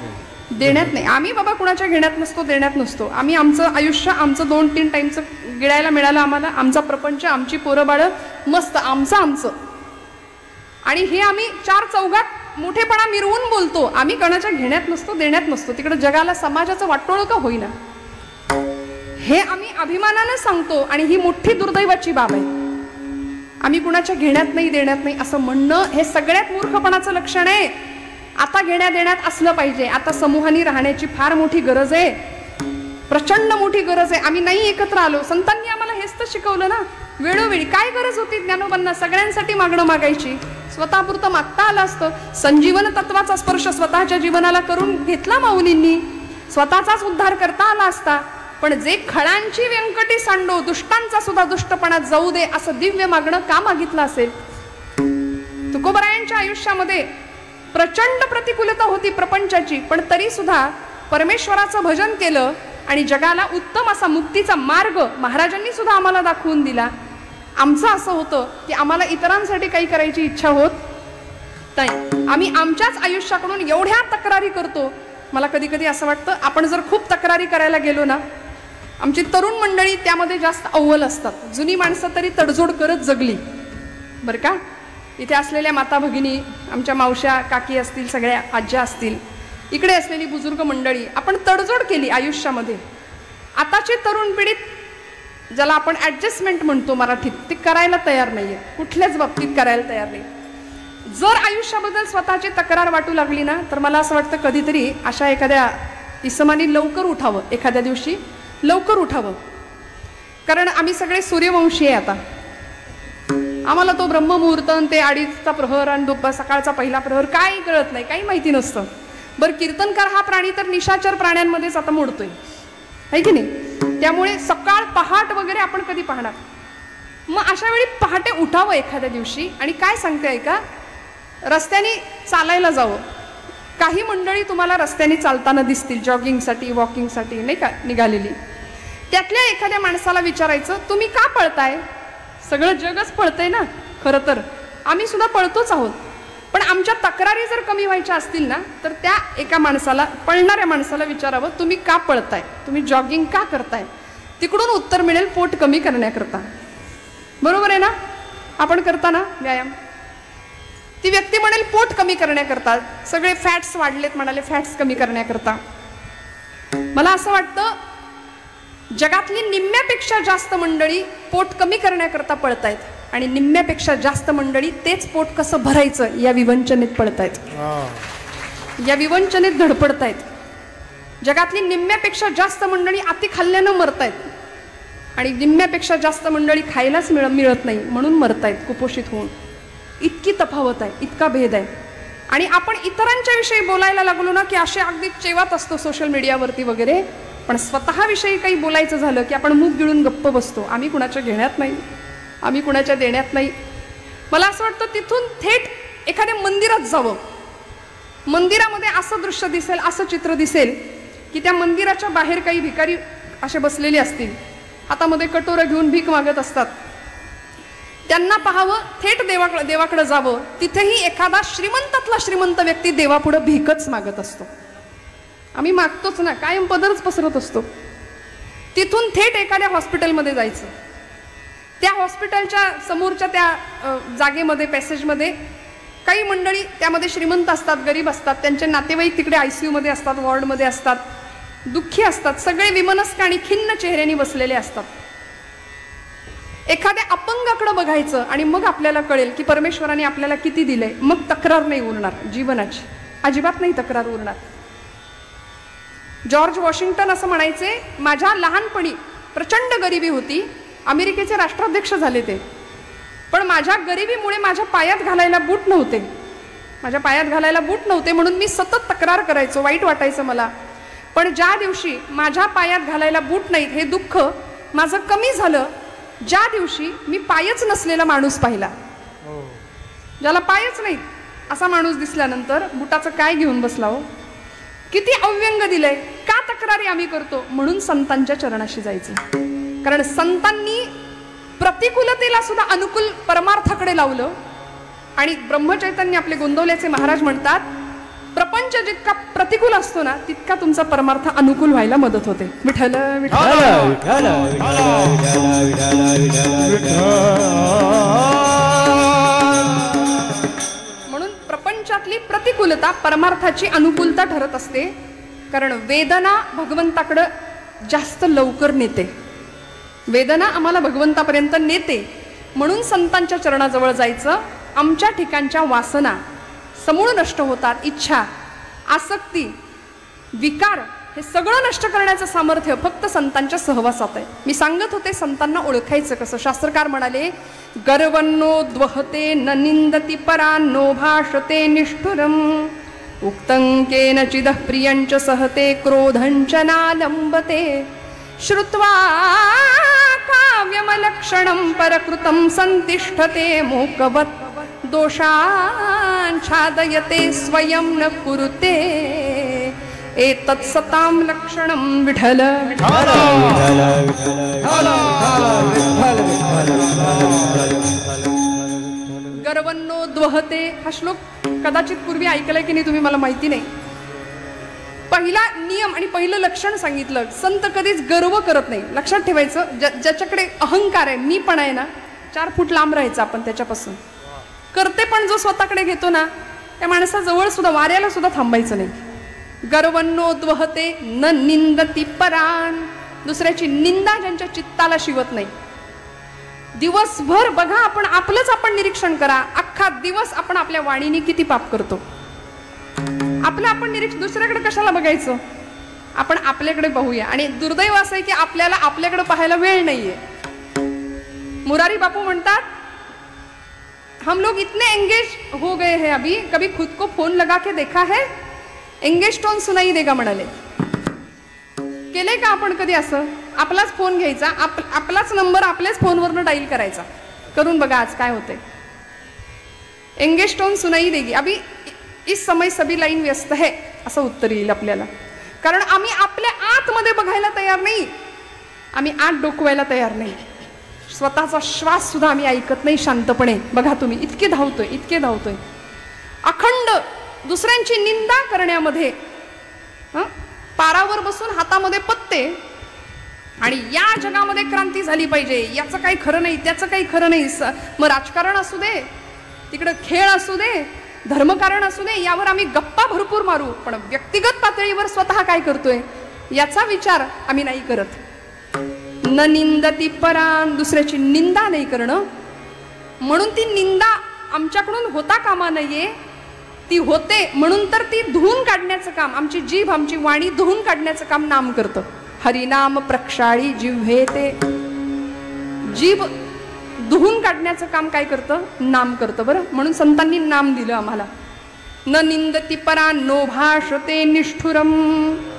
देण्यात नाही. आम्ही बाबा कुणाच्या घेण्यात नसतो, देण्यात नसतो. आम्ही आमचं आयुष्य, आमचं 2-3 टाइमचं गिळायला मिळालं आम्हाला. आमचा प्रपंच, आमची पोरं बाळ मस्त, आमचं. आणि हे आम्ही 4 चौघात मोठेपणा मिरवून बोलतो. आम्ही कोणाच्या घेण्यात नसतो, देण्यात नसतो. तिकडे जगाला समाजाचं वाटोळं का होईना, हे आम्ही अभिमानानं सांगतो. आणि ही मोठी दुर्दैवाची बाब आहे. आम्ही कुणाच्या घेण्यात नाही, देण्यात नाही असं म्हणणं हे सगळ्यात मूर्खपणाचं लक्षण आहे. आता घेण्यात देण्यात असलं पाहिजे. आता समूहाने राहण्याची फार मोठी गरज आहे, प्रचंड मोठी गरज आहे. आम्ही नाही एकत्र आलो. संतांनी आम्हाला हेच तर शिकवलं ना वेळोवेळी. काय गरज होती ज्ञानोबांना सगळ्यांसाठी मागणं मागायची? स्वतःपुरतं मागता आलं असतं. संजीवन तत्वाचा स्पर्श स्वतःच्या जीवनाला करून घेतला माऊलींनी, स्वतःचाच उद्धार करता आला असता. पण जे खळांची व्यंकटी सांडो, दुष्टांचा सुद्धा दुष्टपणा जाऊ दे असं दिव्य मागणं का मागितलं असेल? तुकोबरायांच्या आयुष्यामध्ये प्रचंड प्रतिकूलता होती प्रपंचाची, पण तरी सुद्धा परमेश्वराचं भजन केलं आणि जगाला उत्तम असा मुक्तीचा मार्ग महाराजांनी सुद्धा आम्हाला दाखवून दिला. आमचं असं होतं की आम्हाला इतरांसाठी काही करायची इच्छा होत नाही. आम्ही आमच्याच आयुष्याकडून एवढ्या तक्रारी करतो. मला कधी कधी असं वाटतं आपण जर खूप तक्रारी करायला गेलो ना, आमची तरुण मंडळी त्यामध्ये जास्त अव्वल असतात. जुनी माणसं तरी तडजोड करत जगली बरं का. इथे असलेल्या माता भगिनी, आमच्या मावश्या काकी असतील, सगळ्या आज्या असतील, इकडे असलेली बुजुर्ग मंडळी, आपण तडजोड केली आयुष्यामध्ये. आताची तरुण पिढीत ज्याला आपण ॲडजस्टमेंट म्हणतो मराठीत, ती करायला तयार नाहीये, कुठल्याच बाबतीत करायला तयार नाही. जर आयुष्याबद्दल स्वतःची तक्रार वाटू लागली ना, तर मला असं वाटतं कधीतरी अशा एखाद्या इसमानी लवकर उठावं. एखाद्या दिवशी लवकर उठावं, कारण आम्ही सगळे सूर्यवंशी आहे. आता आम्हाला तो ब्रह्ममुहूर्त ते 2:30चा प्रहर आणि सकाळचा पहिला प्रहर काही कळत नाही, काही माहिती नसतं. बरं, कीर्तनकार हा प्राणी तर निशाचर प्राण्यांमध्येच आता मोडतोय, आहे की नाही? त्यामुळे सकाळ पहाट वगैरे आपण कधी पाहणार? मग अशा वेळी पहाटे उठावं एखाद्या दिवशी. आणि काय सांगते ऐका, रस्त्याने चालायला जावं. काही मंडळी तुम्हाला रस्त्याने चालताना दिसतील, जॉगिंगसाठी वॉकिंगसाठी नाही का निघालेली. त्यातल्या एखाद्या माणसाला विचारायचं, तुम्ही का पळताय? सगळं जगच पळतंय ना, खरं तर आम्ही सुद्धा पळतोच आहोत. पण आमच्या तक्रारी जर कमी व्हायच्या असतील ना, तर त्या एका माणसाला, पळणाऱ्या माणसाला विचारावं, तुम्ही का पळताय, तुम्ही जॉगिंग का करताय? तिकडून उत्तर मिळेल, पोट कमी करण्याकरता. बरोबर आहे ना? आपण करता ना व्यायाम? ती व्यक्ती म्हणेल पोट कमी करण्याकरता, सगळे फॅट्स वाढलेत म्हणाले, फॅट्स कमी करण्याकरता. मला असं वाटतं जगातली निम्म्यापेक्षा जास्त मंडळी पोट कमी करण्याकरता पळतायत आणि निम्म्यापेक्षा जास्त मंडळी तेच पोट कसं भरायचं या विवंचनेत पळतायत, या विवंचनेत धडपडतायत. जगातली निम्म्यापेक्षा जास्त मंडळी अति खाल्ल्यानं मरतायत आणि निम्म्यापेक्षा जास्त मंडळी खायलाच मिळत नाही म्हणून मरतायत कुपोषित होऊन. इतकी तफावत आहे, इतका भेद आहे. आणि आपण इतरांच्या विषयी बोलायला लागलो ना की असे अगदी चेवात असतो सोशल मीडियावरती वगैरे, पण स्वतःविषयी काही बोलायचं झालं की आपण मुख गिळून गप्प बसतो. आम्ही कुणाच्या घेण्यात नाही, आम्ही कुणाच्या देण्यात नाही. मला असं वाटतं तिथून थेट एखाद्या मंदिरात जावं. मंदिरामध्ये असं दृश्य दिसेल, असं चित्र दिसेल की त्या मंदिराच्या बाहेर काही भिकारी असे बसलेले असतील, हातामध्ये कटोरं घेऊन भीक मागत असतात. त्यांना पाहावं, थेट देवाकडे जावं. तिथेही एखादा श्रीमंतातला श्रीमंत व्यक्ती देवापुढं भीकच मागत असतो. आम्ही मागतोच ना, कायम पदरच पसरत असतो. तिथून थेट एखाद्या हॉस्पिटलमध्ये जायचं. त्या हॉस्पिटलच्या समोरच्या त्या जागेमध्ये, पॅसेजमध्ये काही मंडळी त्यामध्ये श्रीमंत असतात, गरीब असतात, त्यांचे नातेवाईक तिकडे ICU मध्ये असतात, वॉर्डमध्ये असतात, दुःखी असतात, सगळे विमनस्क आणि खिन्न चेहऱ्याने बसलेले असतात. एखाद्या अपंगाकडे बघायचं आणि मग आपल्याला कळेल की परमेश्वराने आपल्याला किती दिलंय. मग तक्रार नाही उरणार जीवनाची, अजिबात नाही तक्रार उरणार. जॉर्ज वॉशिंग्टन असं म्हणायचे, माझ्या लहानपणी प्रचंड गरिबी होती, अमेरिकेचे राष्ट्राध्यक्ष झाले ते, पण माझ्या गरिबीमुळे माझ्या पायात घालायला बूट नव्हते, माझ्या पायात घालायला बूट नव्हते म्हणून मी सतत तक्रार करायचो, वाईट वाटायचं मला. पण ज्या दिवशी माझ्या पायात घालायला बूट नाहीत हे दुःख माझं कमी झालं, ज्या दिवशी मी पायच नसलेला माणूस पाहिला, ज्याला पायच नाहीत असा माणूस दिसल्यानंतर बुटाचं काय घेऊन बसला हो. किती अव्यंग दिलंय. का तक्रारी आम्ही करतो? म्हणून संतांच्या चरणाशी जायचं. कारण संतांनी प्रतिकूलतेला सुद्धा अनुकूल परमार्थाकडे लावलं. आणि ब्रह्मचैतन्य आपले गोंदवल्याचे महाराज म्हणतात, प्रपंच जितका प्रतिकूल असतो ना तितका तुमचा परमार्थ अनुकूल व्हायला मदत होते. विठ्ठल विठ्ठल म्हणून प्रपंचातली प्रतिकूलता परमार्थाची अनुकूलता ठरत असते. कारण वेदना भगवंताकडे जास्त लवकर नेते, वेदना आम्हाला भगवंतापर्यंत नेते. म्हणून संतांच्या चरणाजवळ जायचं. आमच्या ठिकाणच्या वासना समूळ नष्ट होतात. इच्छा, आसक्ती, विकार हे सगळं नष्ट करण्याचं सामर्थ्य फक्त संतांच्या सहवासात आहे. मी सांगत होते संतांना ओळखायचं कसं. शास्त्रकार म्हणाले, गर्वन्नो द्वहते न निंदती परान्नो भाषते निष्ठुरम उक्तं केनचिदः प्रियञ्च सहते क्रोधञ्च नालम्बते श्रुत्वा काव्यमलक्षणं परकृतं संतिष्ठते मूकवत् दोषाच्छादयते स्वयं न कुरुते एतत् सतां लक्षणं विठ्ठल. गर्वन्नो द्वहते हा श्लोक कदाचित पूर्वी ऐकलाय की नाही तुम्ही, मला माहिती नाही. पहिला नियम आणि पहिलं लक्षण सांगितलं, संत कधीच गर्व करत नाही. लक्षात ठेवायचं, ज्याच्याकडे अहंकार आहे, मी पण आहे ना, 4 फूट लांब राहायचं आपण त्याच्यापासून. करते पण जो स्वतःकडे घेतो ना त्या माणसाजवळ सुद्धा, वाऱ्याला सुद्धा थांबायचं नाही. गर्वन्नो द्वहते न निंदती परान, दुसऱ्याची निंदा ज्यांच्या चित्ताला शिवत नाही. दिवसभर बघा, आपण आपलंच आपण निरीक्षण करा. अख्खा दिवस आपण आपल्या वाणीने किती पाप करतो. आपलं आपण निरीक्षण, दुसऱ्याकडे कशाला बघायचं. आपण आपल्याकडे पाहूया. आणि दुर्दैव असं आहे की आपल्याला आपल्याकडे पाहायला वेळ नाहीये. मुरारी बापू म्हणतात, हम लोग इतने एंगेज हो गए हैं अभी, कभी खुद को फोन लगा के देखा है? एंगेज टोन सुनाई देगा म्हणाले. केले का आपण कधी असं? आपलाच फोन घ्यायचा, आपलाच नंबर आपल्याच फोनवरनं डाईल करायचा. करून बघा आज काय होते. एंगेज टोन सुनाई देगी. अभी इस समय सभी लाईन व्यस्त है असं उत्तर येईल आपल्याला. कारण आम्ही आपल्या आतमध्ये बघायला तयार नाही, आम्ही आत डोकवायला तयार नाही. स्वतःचा श्वास सुद्धा आम्ही ऐकत नाही शांतपणे. बघा तुम्ही, इतके धावतोय अखंड दुसऱ्यांची निंदा करण्यामध्ये, पारावर बसून हातामध्ये पत्ते. आणि या जगामध्ये क्रांती झाली पाहिजे, याचं काही खरं नाही, त्याचं काही खरं नाही. मग राजकारण असू दे, तिकडं खेळ असू दे, धर्मकारण असू दे, यावर आम्ही गप्पा भरपूर मारू, पण व्यक्तिगत पातळीवर स्वतः काय करतोय याचा विचार आम्ही नाही करत. न निंदती परान, दुसऱ्याची निंदा नाही करणं. म्हणून ती निंदा आमच्याकडून होता कामा नाहीये, ती होते म्हणून तर ती धुवून काढण्याचं काम, आमची जीभ आमची वाणी धुवून काढण्याचं काम नाम करतं. हरिनाम प्रक्षाळी जिव्हे ते, जीभ धुवून काढण्याचं काम काय करतं? नाम करतं. बरं, म्हणून संतांनी नाम दिलं आम्हाला. न निंदती परा नो भाषते निष्ठुरम.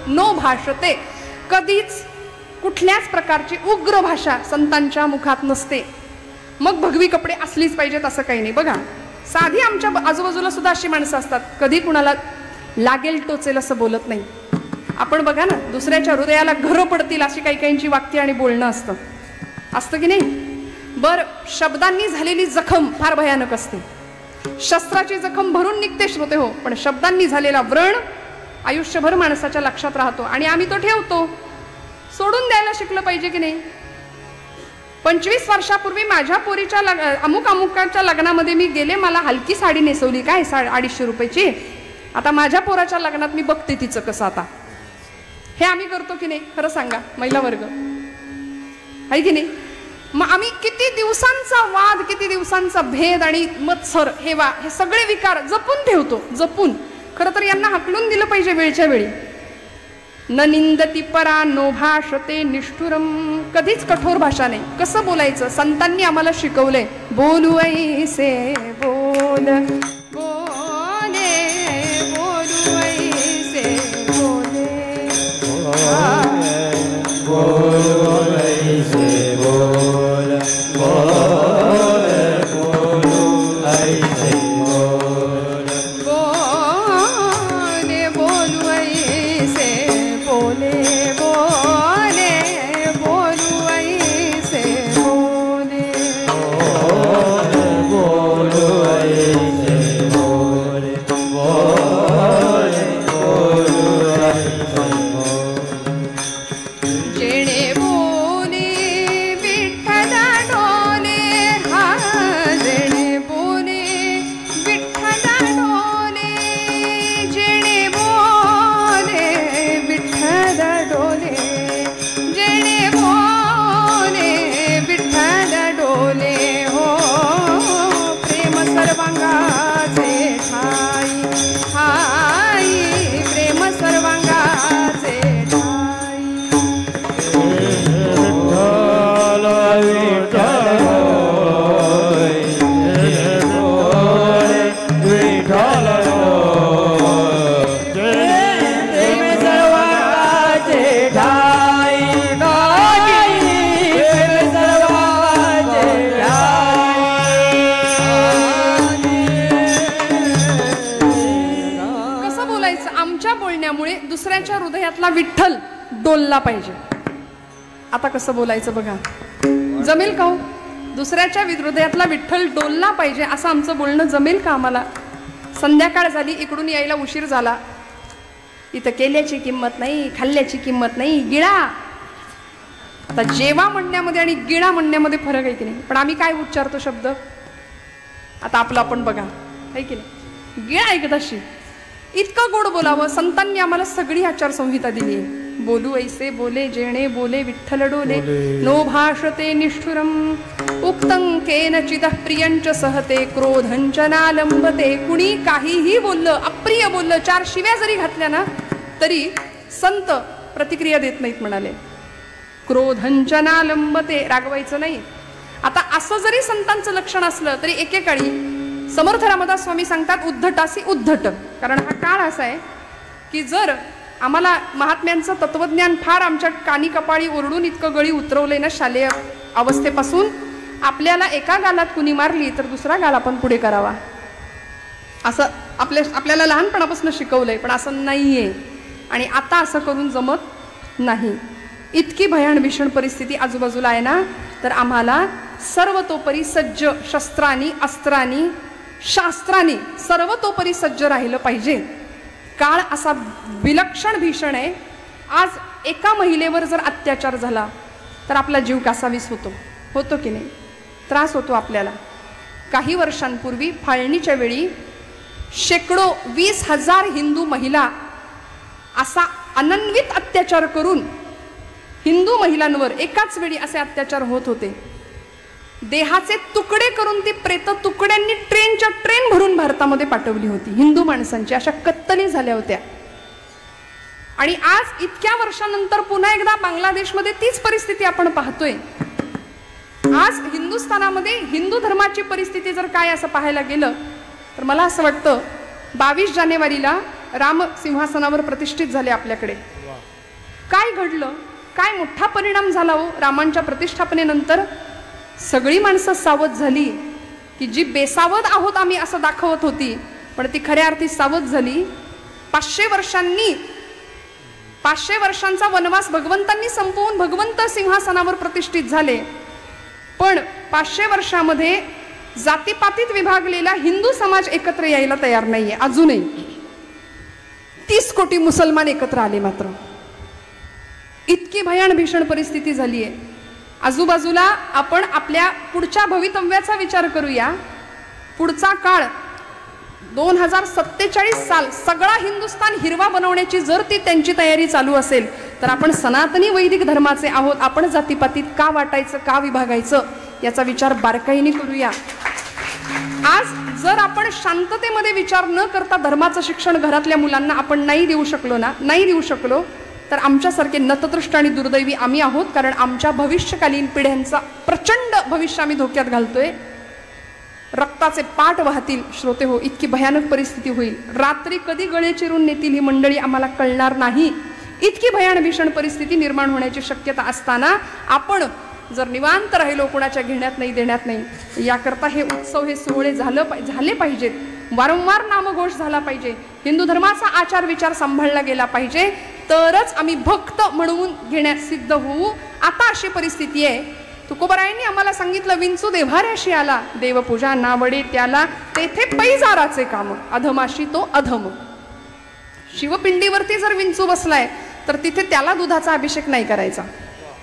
नो भाषते, कधीच कुठल्याच प्रकारची उग्र भाषा संतांच्या मुखात नसते. मग भगवी कपडे असलीच पाहिजेत असं काही नाही. बघा, साधी आमच्या आजूबाजूला सुद्धा अशी माणसं असतात, कधी कुणाला लागेल टोचेल असं बोलत नाही. आपण बघा ना, दुसऱ्याच्या हृदयाला घरं पडतील अशी काही काहींची वाक्य आणि बोलणं असतं की नाही? बर, शब्दांनी झालेली जखम फार भयानक असते. शस्त्राची जखम भरून निघते श्रोते हो, पण शब्दांनी झालेला व्रण आयुष्यभर माणसाच्या लक्षात राहतो आणि आम्ही तो ठेवतो. सोडून द्यायला शिकलं पाहिजे की नाही? 25 वर्षापूर्वी माझ्या पोरीच्या अमुकाच्या लग्नामध्ये मी गेले, मला हलकी साडी नेसवली, काय 250 रुपयाची. आता माझ्या पोराच्या लग्नात मी बघते तिचं कसं. आता हे आम्ही करतो की नाही? खरं सांगा महिला वर्ग, आहे की नाही? मग आम्ही किती दिवसांचा वाद, किती दिवसांचा भेद आणि मत्सर, हे सगळे विकार जपून ठेवतो, जपून. खरं तर यांना हाकलून दिलं पाहिजे वेळच्या वेळी. न निंदती परा नो भाषते निष्ठुरम. कधीच कठोर भाषा नाही. कसं बोलायचं? संतांनी आम्हाला शिकवलंय. बोलू ऐसे बोल, बोले बोलू ऐसे बोले, बोलू ऐसे बोल, बोलू ऐसे बोल, बोले बोलू ऐसे बोले, बोले बोलू ऐसे बोले, बोलू ऐसे बोल, बोलू ऐसे बोल. जेणे बोले विठ्ठल डोले, हा जेणे बोले विठ्ठल डोले, जेणे बोले विठ्ठल डोले, जेणे बोले विठ्ठल डोले. हो प्रेम सर्वांगाचे ठाई, हाई प्रेम सर्वांगाचे ठाई. विठ्ठल विठ्ठल होय, विठ्ठल होय, प्रेम सर्वांगाचे ठाई, प्रेम सर्वांगाचे ठाई. कसं बोलायचं? आमच्या बोलण्यामुळे दुसऱ्याच्या हृदयातला विठ्ठल डोलला पाहिजे. आता कसं बोलायचं बघा, जमेल का हो? दुसऱ्याच्या हृदयातला विठ्ठल डोलला पाहिजे असं आमचं बोलणं जमेल का आम्हाला? संध्याकाळ झाली, इकडून यायला उशीर झाला, इथं केल्याची किंमत नाही, खाल्ल्याची किंमत नाही, गिळा. आता जेवा म्हणण्यामध्ये आणि गिळा म्हणण्यामध्ये फरक आहे की नाही? पण आम्ही काय उच्चारतो शब्द? आता आपलं आपण बघा, आहे की नाही? गिळा एकदाशी. इतकं गोड बोलावं. संतांनी आम्हाला सगळी आचारसंहिता दिली आहे. बोलू ऐसे बोले, जेणे बोले विठ्ठल डोले, नो भाषते निष्ठुरम. उक्तं केनचिदः प्रियंच सहते, क्रोधंच नालंबते. कुणी काहीही बोललं, अप्रिय बोललं, 4 शिव्या जरी घातल्या ना तरी संत प्रतिक्रिया देत नाहीत म्हणाले. क्रोधंचना लंबते, रागवायचं नाही. आता असं जरी संतांचं लक्षण असलं तरी एकेकाळी समर्थ रामदास स्वामी सांगतात उद्धटासी उद्धट. कारण हा काळ असा आहे की जर आम्हाला महात्म्यांचं तत्वज्ञान फार आमच्या कानी कपाळी ओरडून इतकं गळी उतरवलंय ना शालेय अवस्थेपासून, आपल्याला एका गालात कुणी मारली तर दुसरा गाल आपण पुढे करावा असं आपल्याला लहानपणापासून शिकवलंय. पण असं नाहीये आणि आता असं करून जमत नाही. इतकी भयान भीषण परिस्थिती आजूबाजूला आहे ना, तर आम्हाला सर्वतोपरी सज्ज, शस्त्रांनी अस्त्रांनी शास्त्रांनी सर्वतोपरी सज्ज राहिलं पाहिजे. काळ असा विलक्षण भीषण आहे. आज एका महिलेवर जर अत्याचार झाला तर आपला जीव कासावीस होतो की नाही? त्रास होतो आपल्याला. काही वर्षांपूर्वी फाळणीच्या वेळी शेकडो 20,000 हिंदू महिला असा अनन्वित अत्याचार करून हिंदू महिलांवर एकाच वेळी असे अत्याचार होत होते. देहाचे तुकडे करून ती प्रेत तुकड्यांनी ट्रेन भरून भारतामध्ये पाठवली होती. हिंदू माणसांची अशा कत्तली झाल्या होत्या. आणि आज इतक्या वर्षानंतर पुन्हा एकदा बांगलादेशमध्ये तीच परिस्थिती आपण पाहतोय. आज हिंदुस्थानामध्ये हिंदू धर्माची परिस्थिती जर काय असं पाहायला गेलं तर मला असं वाटतं 22 जानेवारीला राम सिंहासनावर प्रतिष्ठित झाले आपल्याकडे. काय घडलं, काय मोठा परिणाम झाला हो रामांच्या प्रतिष्ठापनेनंतर. सगळी माणसं सावध झाली की जी बेसावध आहोत आम्ही असं दाखवत होती, पण ती खऱ्या अर्थी सावध झाली. 500 वर्षांचा वनवास भगवंतांनी संपवून भगवंत सिंहासनावर प्रतिष्ठित झाले. पण 500 वर्षामध्ये जातीपातीत विभागलेला हिंदू समाज एकत्र यायला तयार नाहीये अजूनही. 30 कोटी मुसलमान एकत्र आले. मात्र इतकी भयान भीषण परिस्थिती झाली आहे. आजूबाजूला आपण आपल्या पुढच्या भवितव्याचा विचार करूया. पुढचा काळ 2047 साल सगळा हिंदुस्थान हिरवा बनवण्याची जर ती त्यांची तयारी चालू असेल तर आपण सनातनी वैदिक धर्माचे आहोत. आपण जातीपातीत का वाटायचं, का विभागायचं याचा विचार बारकाईने करूया. आज जर आपण शांततेमध्ये विचार न करता धर्माचं शिक्षण घरातल्या मुलांना आपण नाही देऊ शकलो तर आमच्यासारखे नतदृष्ट आणि दुर्दैवी आम्ही आहोत. कारण आमच्या भविष्यकालीन पिढ्यांचा प्रचंड भविष्य आम्ही धोक्यात घालतोय. रक्ताचे पाट वाहतील श्रोते हो, इतकी भयानक परिस्थिती होईल. रात्री कधी गळे चिरून नेतील ही मंडळी आम्हाला कळणार नाही. इतकी भयान भीषण परिस्थिती निर्माण होण्याची शक्यता असताना आपण जर निवांत राहिलो, कोणाच्या घेण्यात नाही देण्यात नाही, याकरता हे उत्सव, हे सोहळे झाले पाहिजेत. वारंवार नामघोष झाला पाहिजे. हिंदू धर्माचा आचार विचार सांभाळला गेला पाहिजे. तरच आम्ही भक्त म्हणून घेण्यास सिद्ध होऊ. आता अशी परिस्थिती आहे. तुकोबरायांनी आम्हाला सांगितलं, विंचू देव्हाऱ्याशी आला, देवपूजा नावडे त्याला, तेथे पैजाराचे काम, अधमाशी तो अधम. शिवपिंडीवरती जर विंचू बसलाय तर तिथे त्याला दुधाचा अभिषेक नाही करायचा,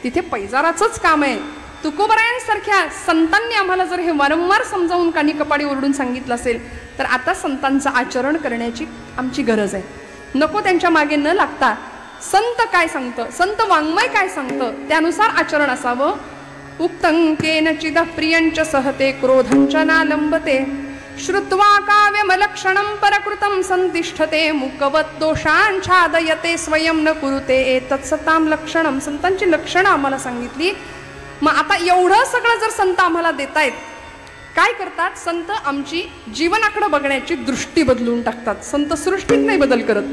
तिथे पैजाराचंच काम आहे. तुकोबरायांसारख्या संतांनी आम्हाला जर हे वारंवार समजावून कानी कपाडी ओरडून सांगितलं असेल तर आता संतांचं आचरण करण्याची आमची गरज आहे. नको त्यांच्या मागे न लागता संत काय सांगतं, संत वाङ्मय काय सांगतं त्यानुसार आचरण असावं. उक्तं केनचिद प्रियंच सहते क्रोधंच नालंबते, श्रुत्वा काव्यमलक्षणं परकृतं संतिष्ठते, मुकवत दोषांछादयते स्वयं न कुरुते एतत्सतां लक्षणं. संतांची लक्षणं आम्हाला सांगितली. मग आता एवढं सगळं जर संत आम्हाला देतायत, काय करतात संत? आमची जीवनाकडे बघण्याची दृष्टी बदलून टाकतात. संत सृष्टीत नाही बदल करत.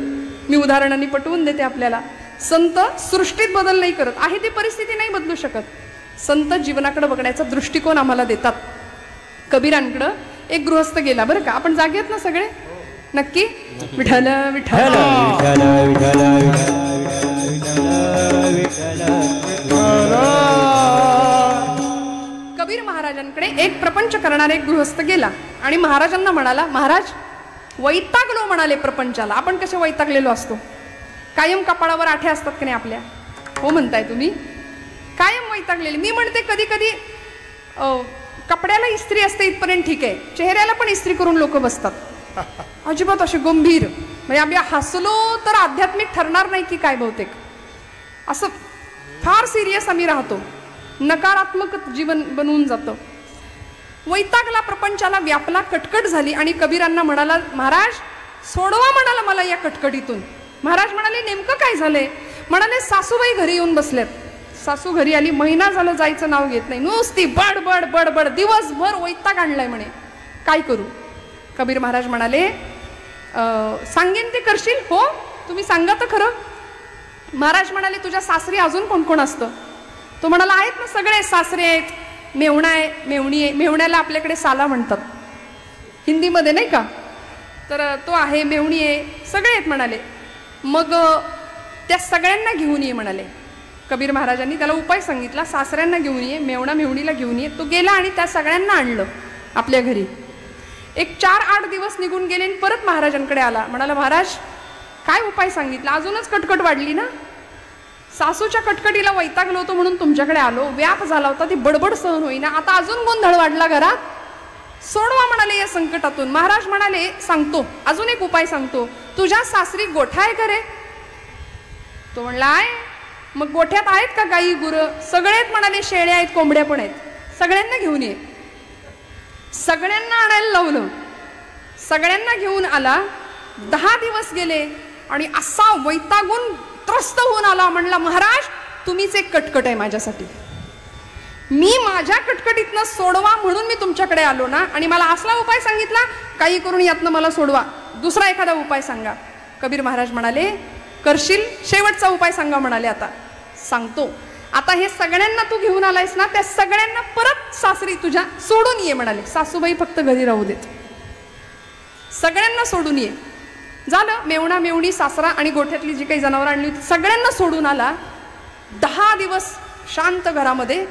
मी उदाहरणांनी पटवून देते आपल्याला. संत सृष्टीत बदल नाही करत, आहे ती परिस्थिती नाही बदलू शकत. संत जीवनाकडे बघण्याचा दृष्टिकोन आम्हाला देतात. कबीरांकडं एक गृहस्थ गेला बरं का. आपण जागे आहेत ना सगळे? नक्की. विठ्ठल विठ्ठल कबीर महाराजांकडे एक प्रपंच करणारा एक गृहस्थ गेला आणि महाराजांना म्हणाला, महाराज वैतागलो म्हणाले प्रपंचाला. आपण कसे वैतागलेलो असतो? कायम कपाळावर आठे असतात की नाही आपल्या? हो म्हणताय तुम्ही, कायम वैतागलेले. मी म्हणते कधी कधी कपड्याला इस्त्री असते इथपर्यंत ठीक आहे, चेहऱ्याला पण इस्त्री करून लोक बसतात. अजिबात असे गंभीर, म्हणजे आम्ही हसलो तर आध्यात्मिक ठरणार नाही की काय, बहुतेक असं फार सिरियस आम्ही राहतो. नकारात्मक जीवन बनवून जातं. वैतागला, प्रपंचाला व्यापला, कटकट झाली आणि कबीरांना म्हणाला, महाराज सोडवा म्हणाला मला या कटकटीतून. महाराज म्हणाले, नेमकं काय झालंय? म्हणाले सासूबाई घरी येऊन बसल्यात. सासू घरी आली, महिना झालं जायचं नाव घेत नाही, नुसती बडबड बडबड, दिवसभर वैताग आणलाय म्हणे. काय करू? कबीर महाराज म्हणाले सांगेन ते करशील? हो, तुम्ही सांगा तर खरं. महाराज म्हणाले तुझ्या सासरी अजून कोण कोण असतं? तो म्हणाला आहेत ना सगळे, सासरे आहेत, मेवणा आहे, मेवणी आहे. मेवण्याला आपल्याकडे साला म्हणतात हिंदीमध्ये नाही का, तर तो आहे, मेवणी आहे, सगळे आहेत म्हणाले. मग त्या सगळ्यांना घेऊन ये म्हणाले. कबीर महाराजांनी त्याला उपाय सांगितला, सासऱ्यांना घेऊन ये, मेवणा मेवणीला घेऊन ये. तो गेला आणि त्या सगळ्यांना आणलं आपल्या घरी. एक 4-8 दिवस निघून गेले आणि परत महाराजांकडे आला. म्हणाला महाराज काय उपाय सांगितला? अजूनच कटकट वाढली ना. सासूच्या कटकटीला वैतागलो होतो म्हणून तुमच्याकडे आलो, व्याप झाला होता, ती बडबड सहन होईना, आता अजून गोंधळ वाढला घरात, सोडवा म्हणाले या संकटातून. महाराज म्हणाले सांगतो, अजून एक उपाय सांगतो. तुझ्या सासरी गोठा आहे का रे? तो म्हणला आहे. मग गोठ्यात आहेत का गाई गुरं? सगळेच म्हणाले, शेळ्या आहेत, कोंबड्या पण आहेत. सगळ्यांना घेऊन ये. सगळ्यांना आणायला लावलं, सगळ्यांना घेऊन आला. 10 दिवस गेले आणि असा वैतागून त्रस्त होऊन आला. म्हणला महाराज तुम्हीच एक कटकट आहे माझ्यासाठी, मी माझ्या कटकटीतनं सोडवा म्हणून मी तुमच्याकडे आलो ना, आणि मला असला उपाय सांगितला, काही करून यातनं मला सोडवा, दुसरा एखादा उपाय सांगा. कबीर महाराज म्हणाले करशील? शेवटचा उपाय सांगा म्हणाले. आता सांगतो. आता हे सगळ्यांना तू घेऊन आलायस ना, त्या सगळ्यांना परत सासरी तुझ्या सोडून ये म्हणाले. सासूबाई फक्त घरी राहू देत, सगळ्यांना सोडून ये. झालं. मेवणा मेवणी सासरा आणि गोठ्यातली जी काही जनावरं आणली होती सगळ्यांना सोडून आला. 10 दिवस शांत घरामध्ये.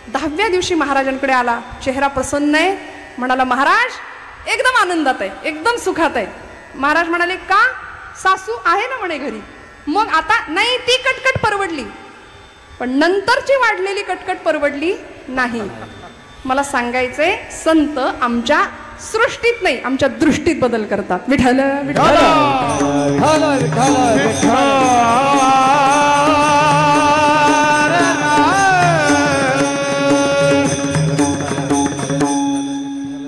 10व्या दिवशी महाराजांकडे आला. चेहरा प्रसन्न आहे. म्हणाला महाराज एकदम आनंदात आहे, एकदम सुखात आहे. महाराज म्हणाले का? सासू आहे ना म्हणे घरी. मग आता नाही, ती कटकट परवडली, पण नंतरची वाढलेली कटकट परवडली नाही. मला सांगायचंय संत आमच्या सृष्टीत नाही, आमच्या दृष्टीत बदल करतात. विठ्ठल विठ्ठल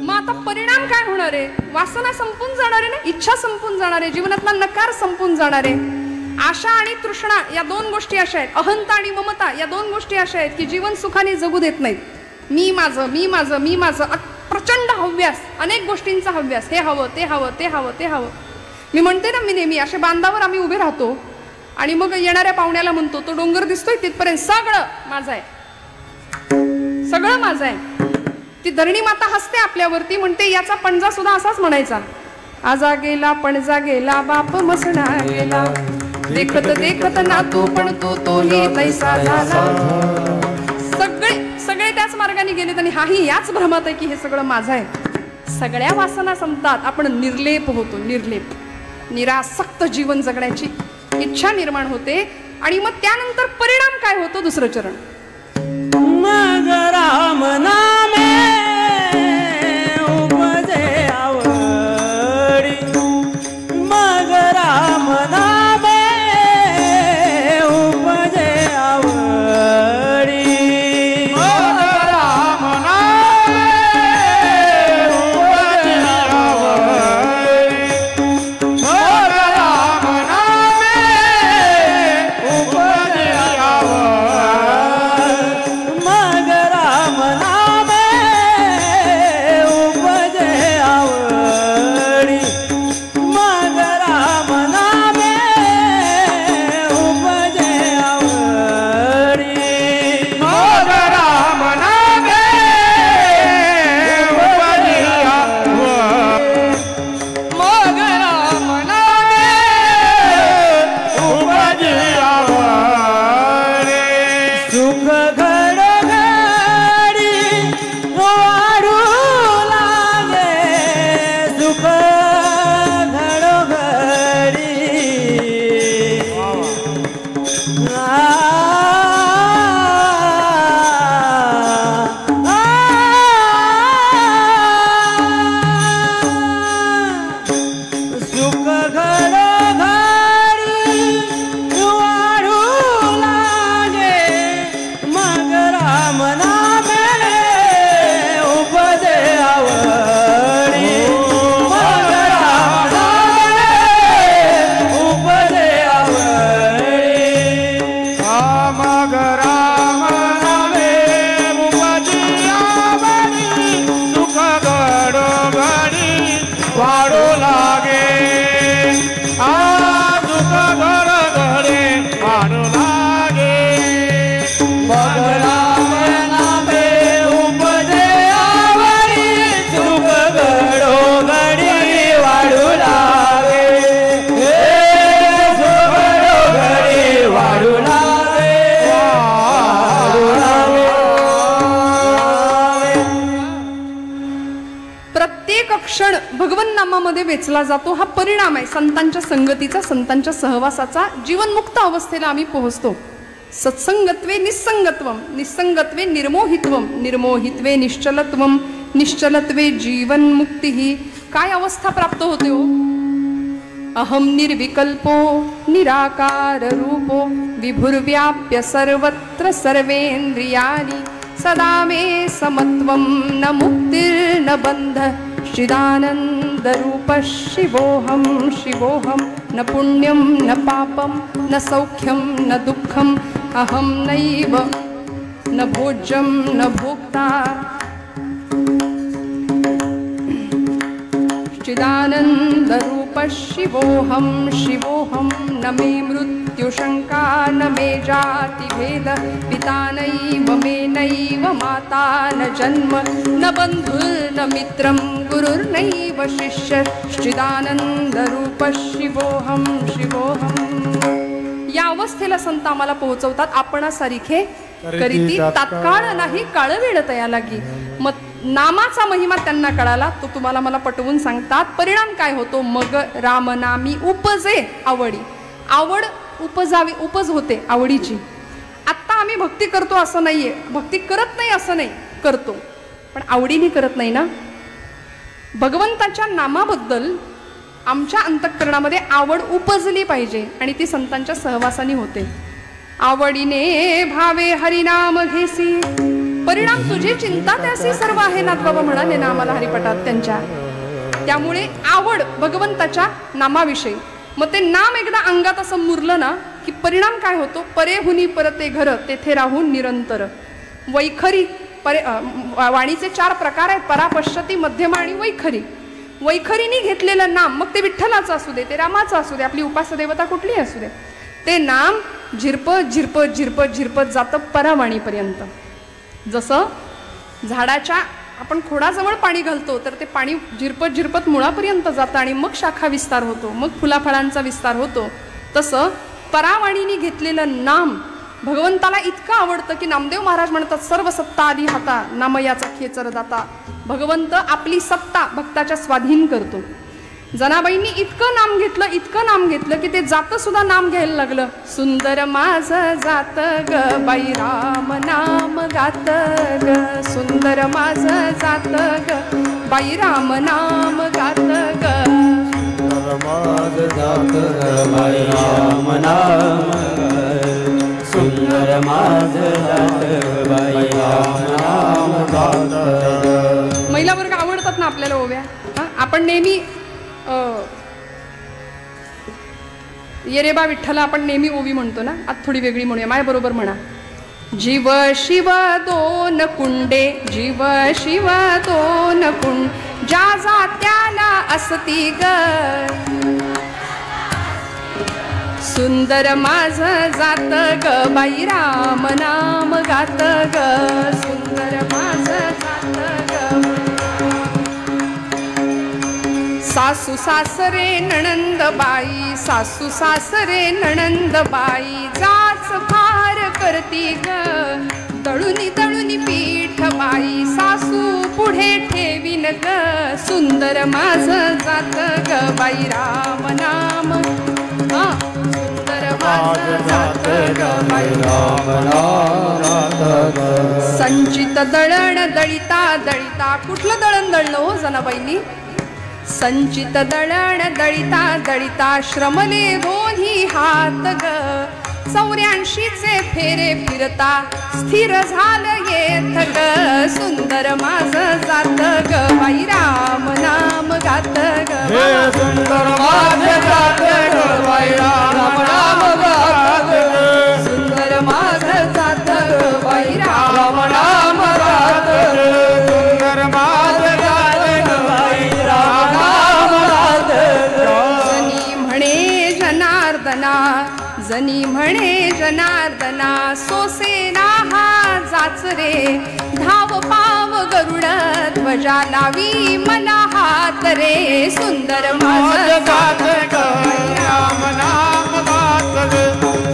मग आता परिणाम काय होणार आहे? वासना संपून जाणार आहे ना, इच्छा संपून जाणार आहे, जीवनातला नकार संपून जाणार आहे. आशा आणि तृष्णा या 2 गोष्टी अशा आहेत, अहंता आणि ममता या 2 गोष्टी अशा आहेत की जीवन सुखाने जगू देत नाहीत. मी माझं मी माझं मी माझं, प्रचंड हव्यास, अनेक गोष्टींचा हव्यास, हे हवं ते हवं ते हवं ते हवं. मी म्हणते ना, मी नेहमी अशा बांधावर आम्ही उभे राहतो आणि मग येणाऱ्या पाहुण्याला म्हणतो तो डोंगर दिसतोय तिथपर्यंत सगळं माझं आहे, सगळं माझं आहे. ती धरणी माता हसते आपल्यावरती, म्हणते याचा पणजा सुद्धा असाच म्हणायचा, आजा गेला पणजा गेला बाप मसणा गेला, देखत देखत ना तू पण तोही तैसा झाला. सगळे त्याच मार्गाने गेलेत आणि हाही याच भ्रमात आहे की हे सगळं माझं आहे. सगळ्या वासना संपतात, आपण निर्लेप होतो. निर्लेप, निरासक्त जीवन जगण्याची इच्छा निर्माण होते. आणि मग त्यानंतर परिणाम काय होतो? दुसरं चरण. मग राम नामे उपजे आवडी, मग राम नामे उपजे आवडी, मग राम नामे उपजे आवडी, मग राम नामे उपजे आवडी, मग राम नामे उपजे आवडी, मग राम नामे उपजे आवडी, मग राम नामे उपजे आवडी, मग राम नामे उपजे आवडी. सुख घडघडी वाढू लागे, सुख घडघडी सुख घडघडी वाढू लागे, मग राम नामे उपजे आवडी, मग राम नामे उपजे आवडी. क्षण भगवन नामामध्ये वेचला जातो हा परिणाम आहे संतांच्या संगतीचा, संतांच्या सहवासाचा. जीवनमुक्त अवस्थेला आम्ही पोहोचतो. सत्संगत्वे निस्संगत्वम, निस्संगत्वे निर्मोहित्वम, निर्मोहित्वे निश्चलत्वम, निश्चलत्वे जीवनमुक्ती. काय अवस्था प्राप्त होते हो? अहम निर्विकल्पो निराकार रूपो विभुर्व्याप्य सर्वत्र सर्वेन्द्रियाणि सदा मे समत्वं न मुक्तिर्न बंध चिदानंद रूप शिवोहम शिवोहम न पुण्यम न पापम न सौख्यम न दुःखम अहम नैव न भोज्यम न भोक्ता चिदानंद रूप शिवोहम शिवोहम न मे मृत्यु शंका न मे जाति भेद पिता नैव मे नैव माता न जन्म न बंधुर्न मित्रं गुरुर्नैव शिष्य चिदानंद रूप शिवोहम शिवोहम. या अवस्थेला संत आम्हाला पोहोचवतात. आपणासारिखे करीती तात्काळ नाही काळवेळ तया लागी. मग नामाचा महिमा त्यांना कळाला, तो तुम्हाला मला पटवून सांगतात. परिणाम काय होतो? मग रामनामी उपजे आवडी. आवड उपजावी, उपज होते आवडीची. आत्ता आम्ही भक्ती करतो असं नाहीये, भक्ती करत नाही असं नाही, करतो पण आवडीने करत नाही ना. भगवंताच्या नामाबद्दल आमच्या अंतःकरणामध्ये आवड उपजली पाहिजे आणि ती संतांच्या सहवासाने होते. आवडीने भावे हरिनाम घेसी परिणाम तुझी चिंता त्यासी सर्व आहे नाथबाबा म्हणाले ना आम्हाला हरिपटात त्यांच्या. त्यामुळे आवड भगवंताच्या नामाविषयी. मग ते नाम एकदा अंगात असं मुरलं ना की परिणाम काय होतो? परेहुनी परते घर तेथे राहून निरंतर. वैखरी वाणीचे 4 प्रकार आहेत, परापश्यती, मध्यमा आणि वैखरी. वैखरीने घेतलेलं नाम, मग ते विठ्ठलाचं असू दे, ते रामाचं असू दे, आपली उपास्य देवता कुठलीही असू दे, ते नाम झिरपत झिरपत झिरपत झिरपत जातं परावाणीपर्यंत. जसं झाडाच्या आपण खोडाजवळ पाणी घालतो तर ते पाणी झिरपत झिरपत मुळापर्यंत जातं आणि मग शाखा विस्तार होतो, मग फुलाफळांचा विस्तार होतो. तसं परावाणीने घेतलेलं नाम भगवंताला इतकं आवडतं की नामदेव महाराज म्हणतात सर्व सत्ता आली हाता नामयाचा खेचर दाता. भगवंत आपली सत्ता भक्ताच्या स्वाधीन करतो. जनाबाईंनी इतकं नाम घेतलं की ते जातं सुद्धा नाम घ्यायला लागलं. सुंदर माझं जात ग बाई राम नाम गात ग, सुंदर माझं जात ग बाई राम नाम गात ग, सुंदर माझं जात ग बाई राम नाम, सुंदर माझं जात ग बाई राम नाम गात. महिला वर्ग आवडतात ना आपल्याला ओव्या. आपण नेहमी ये रे बा विठ्ठला आपण नेहमी ओवी म्हणतो ना, आज थोडी वेगळी म्हणूया. माझ्या बरोबर म्हणा. जीव शिव दोन कुंडे, जीव शिव दोन कुंड, ज्या जात्याला असती ग, सुंदर माझं जात ग बाई राम नाम गात ग, सुंदर माझं जात ग. सासू सासरे नणंद बाई, सासू सासरे नणंद बाई, जाच फार करती ग, दळुनी दळुनी पीठ बाई, सासू पुढे ठेवीन ग, सुंदर माझं जात ग बाई राम नाम. सुंदर माझं जात ग बाई राम नाम. संचित दळण दळिता दळिता, कुठलं दळण दळलं हो जनाबाईंनी? संचित दळण दळिता दळिता, श्रमले दोन्ही हात ग, 84चे फेरे फिरता स्थिर झालं येथ ग, सुंदर माझं जात ग बाई राम नाम गात ग, सुंदर माझं जात ग बाई राम नाम गात ग, सुंदर माझं जात ग बाई राम नाम गात ग, सुंदर माझं जात ग बाई राम नाम गात ग. जनी म्हणे जनार्दना, जनी म्हणे जनार्दना, सोसेना हा जाच रे, धाव पाव गरुड ध्वजा लावी मला हात रे, सुंदर माझं जात ग राम नाम गात ग,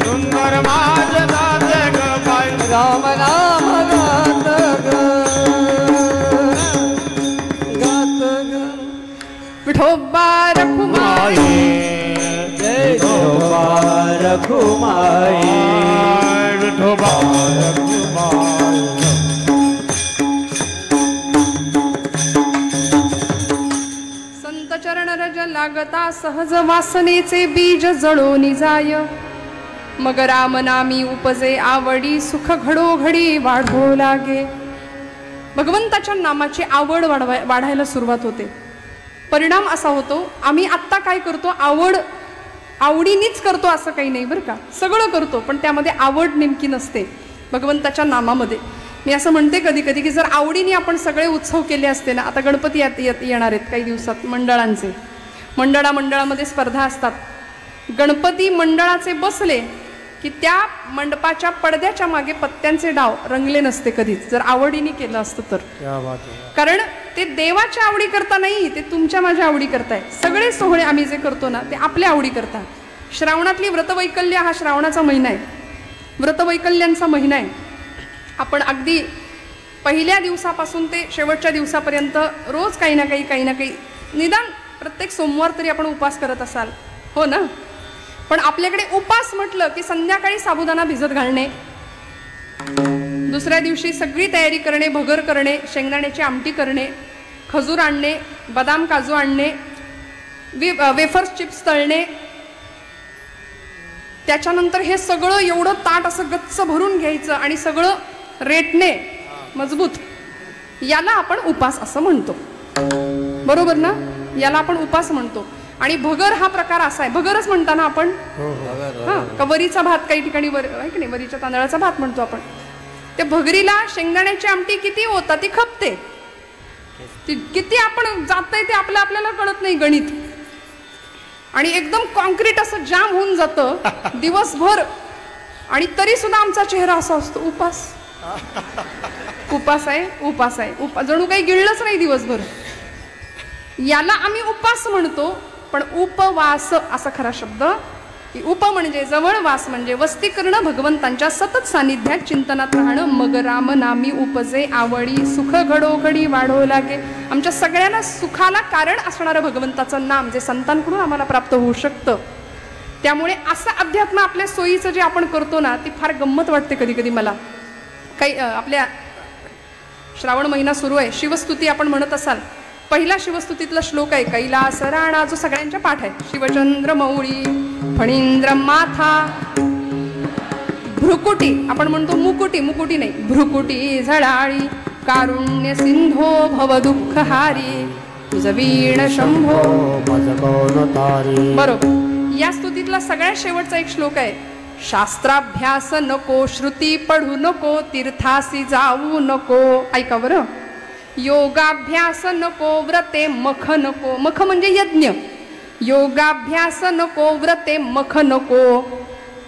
सुंदर माझं जात ग बाई राम नाम गात ग गात ग. लागता सहज वासनेचे बीज जळोनी जाय मग राम नामी उपजे आवडी सुख घडोघडी वाढो लागे. भगवंताच्या नामाची आवड वाढायला सुरुवात होते. परिणाम असा होतो आम्ही आत्ता काय करतो आवडीनीच करतो असं काही नाही बरं का. सगळं करतो पण त्यामध्ये आवड नेमकी नसते भगवंताच्या नामामध्ये. मी असं म्हणते कधी कधी की जर आवडीने आपण सगळे उत्सव केले असते ना. आता गणपती येणार आहेत काही दिवसात मंडळांचे. मंडळामध्ये स्पर्धा असतात. गणपती मंडळाचे बसले की त्या मंडपाच्या पडद्याच्या मागे पत्त्यांचे डाव रंगले नसते कधीच जर आवडीने केलं असतं तर. कारण ते देवाच्या आवडी करता नाही ते तुमच्या माझ्या आवडी करताय. सगळे सोहळे आम्ही जे करतो ना ते आपल्या आवडी करता. श्रावणातली व्रतवैकल्य हा श्रावणाचा महिना आहे. व्रतवैकल्यांचा महिना आहे. आपण अगदी पहिल्या दिवसापासून ते शेवटच्या दिवसापर्यंत रोज काही ना काही निदान प्रत्येक सोमवार तरी आपण उपास करत असाल हो ना. पण आपल्याकडे उपास म्हटलं की संध्याकाळी साबुदाणा भिजत घालणे, दुसऱ्या दिवशी सगळी तयारी करणे, भगर करणे, शेंगदाण्याची आमटी करणे, खजूर आणणे, बदाम काजू आणणे, वेफर्स चिप्स तळणे, त्याच्यानंतर हे सगळं एवढं ताट असं गच्च भरून घ्यायचं आणि सगळं रेटणे मजबूत. याला आपण उपास असं म्हणतो बरोबर ना. याला आपण उपास म्हणतो. आणि भगर हा प्रकार असा आहे. भगरच म्हणताना आपण वरीचा भात काही ठिकाणी आहे की नाही वरीच्या तांदळाचा भात म्हणतो आपण. त्या भगरीला शेंगदाण्याची आमटी किती होता ती खपते. किती आपण जातंय ते आपल्याला कळत नाही गणित. आणि एकदम कॉन्क्रीट असं जाम होऊन जातं दिवसभर. आणि तरी सुद्धा आमचा चेहरा असा असतो उपास आहे. जणू काही गिळलंच नाही दिवसभर. याला आम्ही उपास म्हणतो. पण उपवास असा खरा शब्द. उप म्हणजे जवळ, वास म्हणजे वस्ती करणं, भगवंतांच्या सतत सानिध्यात चिंतनात राहणं. मग राम नामी उपजे आवडी सुख घडोघडी वाढो लागे. आमच्या सगळ्यांना सुखाला कारण असणारं भगवंताचं नाम जे संतांकडून आम्हाला प्राप्त होऊ शकतं. त्यामुळे असं अध्यात्म आपल्या सोयीचं जे आपण करतो ना ती फार गंमत वाटते कधी कधी मला. काही आपल्या श्रावण महिना सुरू आहे. शिवस्तुती आपण म्हणत असाल. पहिला शिवस्तुतीतला श्लोक आहे कैलास राणा जो सगळ्यांच्या पाठ आहे. शिवचंद्र मौळी फणींद्र माथा भ्रुकुटी आपण म्हणतो मुकुटी नाही भ्रुकुटी झळाळी कारुण्य सिंधो भव दुःख हारी तुझ वीण शंभो बरोबर. या स्तुतीतला सगळ्यात शेवटचा एक श्लोक आहे. शास्त्राभ्यास नको श्रुती पढू नको तीर्थासी जाऊ नको. ऐका बरं. योगाभ्यास नको व्रते मख नको. मख म्हणजे यज्ञ. योगाभ्यास नको व्रते मख नको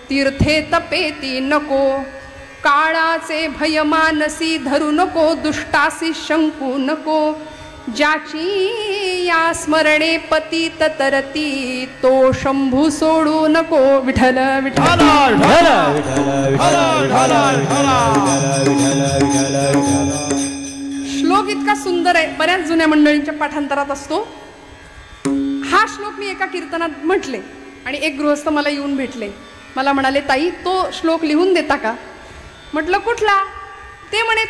तीर्थे तपेती नको. काळाचे भय मानसी धरू नको दुष्टासी शंकू नको. ज्याची या स्मरणे पतित तरती तो शंभू सोडू नको. विठ्ठल विठ्ठल श्लोक इतका सुंदर आहे. बऱ्याच जुन्या मंडळींच्या पाठांतरात असतो. हा श्लोक मी एका कीर्तनात म्हटले आणि एक गृहस्थ मला येऊन भेटले. मला म्हणाले ताई तो श्लोक लिहून देता का. म्हटलं कुठला. ते म्हणे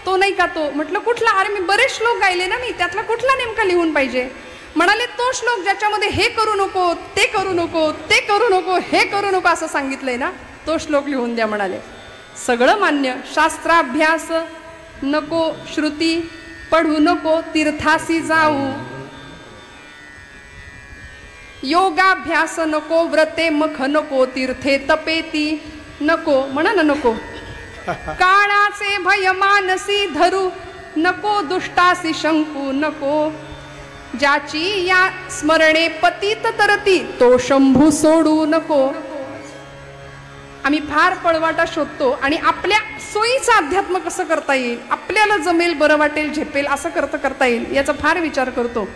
तो नाही का तो. म्हटलं कुठला. अरे मी बरेच श्लोक गायले ना मी त्यातला कुठला नेमका लिहून पाहिजे. म्हणाले तो श्लोक ज्याच्यामध्ये हे करू नको ते करू नको ते करू नको हे करू नको असं सांगितलंय ना तो श्लोक लिहून द्या म्हणाले. सगळं मान्य. शास्त्राभ्यास नको श्रुती पढू नको तीर्थासी जाऊ. योगाभ्यास नको व्रते मख नको तीर्थे तपेती नको. म्हणा ना नको. काळाचे भय मानसी धरू नको दुष्टासी शंकू नको. ज्याची या स्मरणे पतित तरती तो शंभू सोडू नको. आम्ही फार पळवाटा शोधतो आणि आपल्या सोयीचं अध्यात्म कसं करता येईल आपल्याला जमेल बरं वाटेल झेपेल असं करता येईल याचा फार विचार करतो.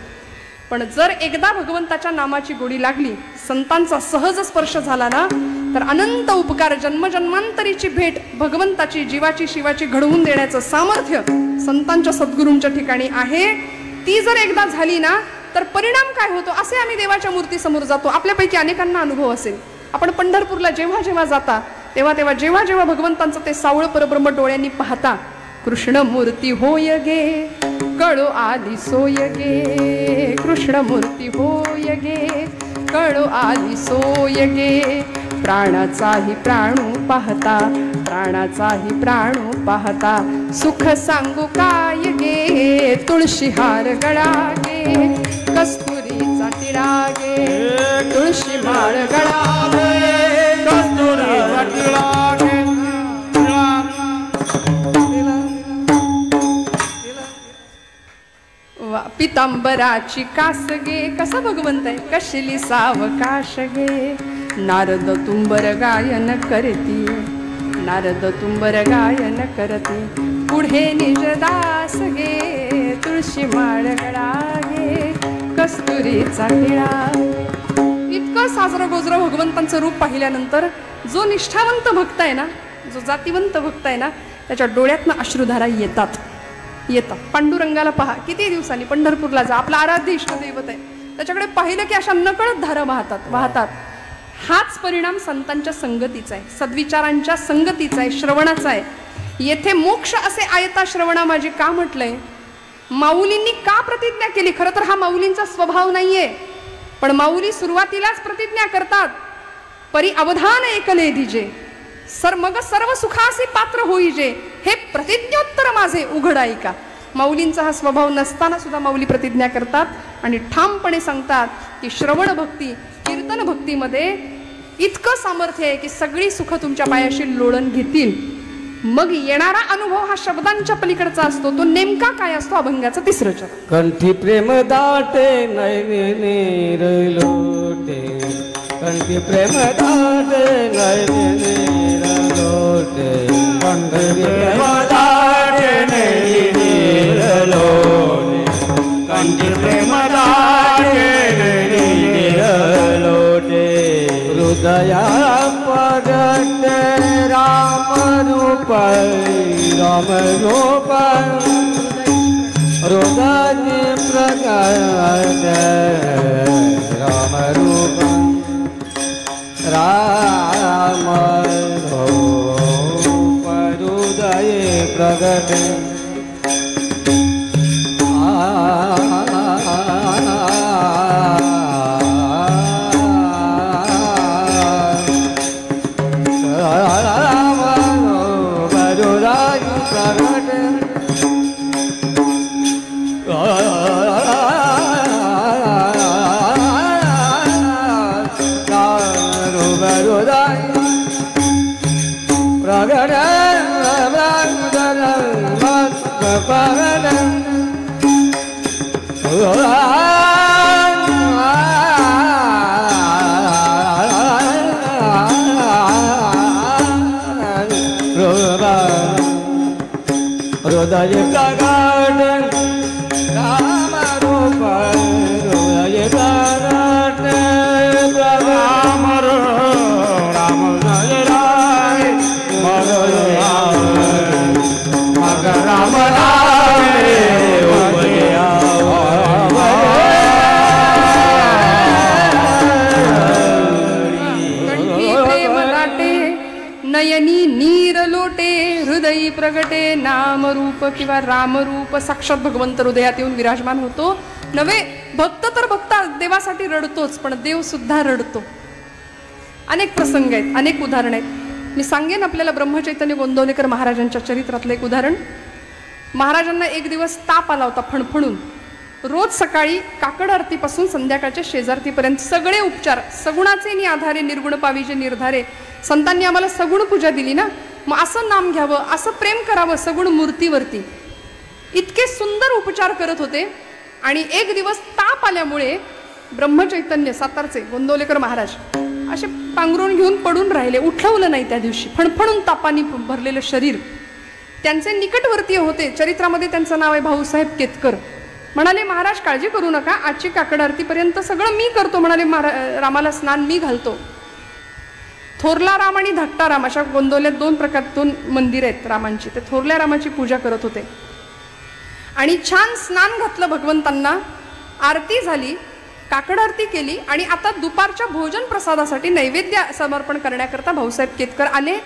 पण जर एकदा भगवंताच्या नामाची गोडी लागली संतांचा सहज स्पर्श झाला ना तर अनंत उपकार जन्मजन्मांतरीची भेट भगवंताची जीवाची शिवाची घडवून देण्याचं सामर्थ्य संतांच्या सद्गुरूंच्या ठिकाणी आहे. ती जर एकदा झाली ना तर परिणाम काय होतो असे आम्ही देवाच्या मूर्तीसमोर जातो. आपल्यापैकी अनेकांना अनुभव असेल. आपण पंढरपूरला जेव्हा जेव्हा जाता तेव्हा जेव्हा भगवंतांचं ते सावळ परब्रह्म डोळ्यांनी पाहता कृष्ण मूर्ती होय गे कळो आली सोय गे कृष्णमूर्ती होय गे कळो आली सोय गे प्राणाचाही प्राणू पाहता प्राणाचाही प्राणू पाहता सुख सांगू काय गे तुळशी हार गळा गे कस्तुरीचा टिळा गे तुळशी माळ गळा गे कस्तुरीचा टिळा गे पितांबराची कास गे कसा भगवंत आहे कशिली सावकाश गे नारद तुंबर गायन करती नारद तुंबर गायन करती पुढे निजदास गे तुळशी माळ गळा गे कस्तुरीचा टिळा. इतकं साजरं गोजरं भगवंतांचं रूप पाहिल्यानंतर जो निष्ठावंत भक्त आहे ना जो जातीवंत भक्त आहे ना त्याच्या डोळ्यातनं अश्रुधारा येतात. पांडुरंगाला पहा किती दिवसांनी पंढरपूरला जा आपला आराध्य इष्टदैवत आहे त्याच्याकडे पाहिलं की अशा नकळत धारा वाहतात. हाच परिणाम संतांच्या संगतीचा आहे सद्विचारांच्या संगतीचा आहे श्रवणाचा आहे. येथे मोक्ष असे आयता श्रवणा माझे का म्हटलंय माऊलींनी का प्रतिज्ञा केली. खरं तर हा माऊलींचा स्वभाव नाहीये पण माऊली सुरुवातीलाच प्रतिज्ञा करतात परी अवधान ऐकले दिजे मग सर्व सुखासी पात्र होईजे हे प्रतिज्ञोत्तर माझे उघड ऐका. माऊलींचा हा स्वभाव नसताना सुद्धा माऊली प्रतिज्ञा करतात आणि ठामपणे सांगतात की श्रवण भक्ती कीर्तन भक्तीमध्ये इतकं सामर्थ्य आहे की सगळी सुख तुमच्या पायाशी लोळण घेतील. मग येणारा अनुभव हा शब्दांच्या पलीकडचा असतो तो नेमका काय असतो अभंगाचा तिसरं चरण. कंठी प्रेम दाटे नैने लोटे कंठी प्रेम दाटे नैने लोटे कंठी प्रेम दाटे नैने लोटे कंठी प्रेम दाटे नैने लोटे हृदया प्रगटे राम रूप हृदय प्रगटे राम रूप राम रूप हृदय प्रगटे हृदय प्रगट राम रूप हृदय प्रगट राम राम राय मग राम नयनी नीर लोटे हृदयी प्रगटे नाम रूप किंवा रामरूप साक्षात भगवंत हृदयात येऊन विराजमान होतो. नव्हे भक्त तर भक्त देवासाठी रडतोच पण देव सुद्धा रडतो. अनेक प्रसंग आहेत अनेक उदाहरण आहेत. मी सांगेन आपल्याला ब्रह्मचैतन्य गोंदवलेकर महाराजांच्या चरित्रातलं एक उदाहरण. महाराजांना एक दिवस ताप आला होता फणफणून. रोज सकाळी काकड आरतीपासून संध्याकाळच्या शेजारतीपर्यंत सगळे उपचार सगुणाचे नि आधारे निर्गुण पाविजे निर्धारे. संतांनी आम्हाला सगुण पूजा दिली ना मग असं नाम घ्यावं असं प्रेम करावं सगुण मूर्तीवरती. इतके सुंदर उपचार करत होते आणि एक दिवस ताप आल्यामुळे ब्रह्मचैतन्य सातारचे गोंदवलेकर महाराज असे पांघरून घेऊन पडून राहिले. उठवलं नाही त्या दिवशी. फणफणून तापानी भरलेलं शरीर. त्यांचे निकटवर्तीय होते. चरित्रामध्ये त्यांचं नाव आहे भाऊसाहेब केतकर. म्हणाले महाराज काळजी करू नका आजची काकड आरतीपर्यंत सगळं मी करतो. म्हणाले रामाला स्नान मी घालतो. थोरला राम आणि धाकटा राम अशा गोंदवल्यात दोन प्रकारतून मंदिर आहेत रामांची. ते थोरल्या रामाची पूजा करत होते आणि छान स्नान घातलं भगवंतांना. आरती झाली काकड आरती केली आणि आता दुपारच्या भोजन प्रसादासाठी नैवेद्य समर्पण करण्याकरता भाऊसाहेब केतकर आले.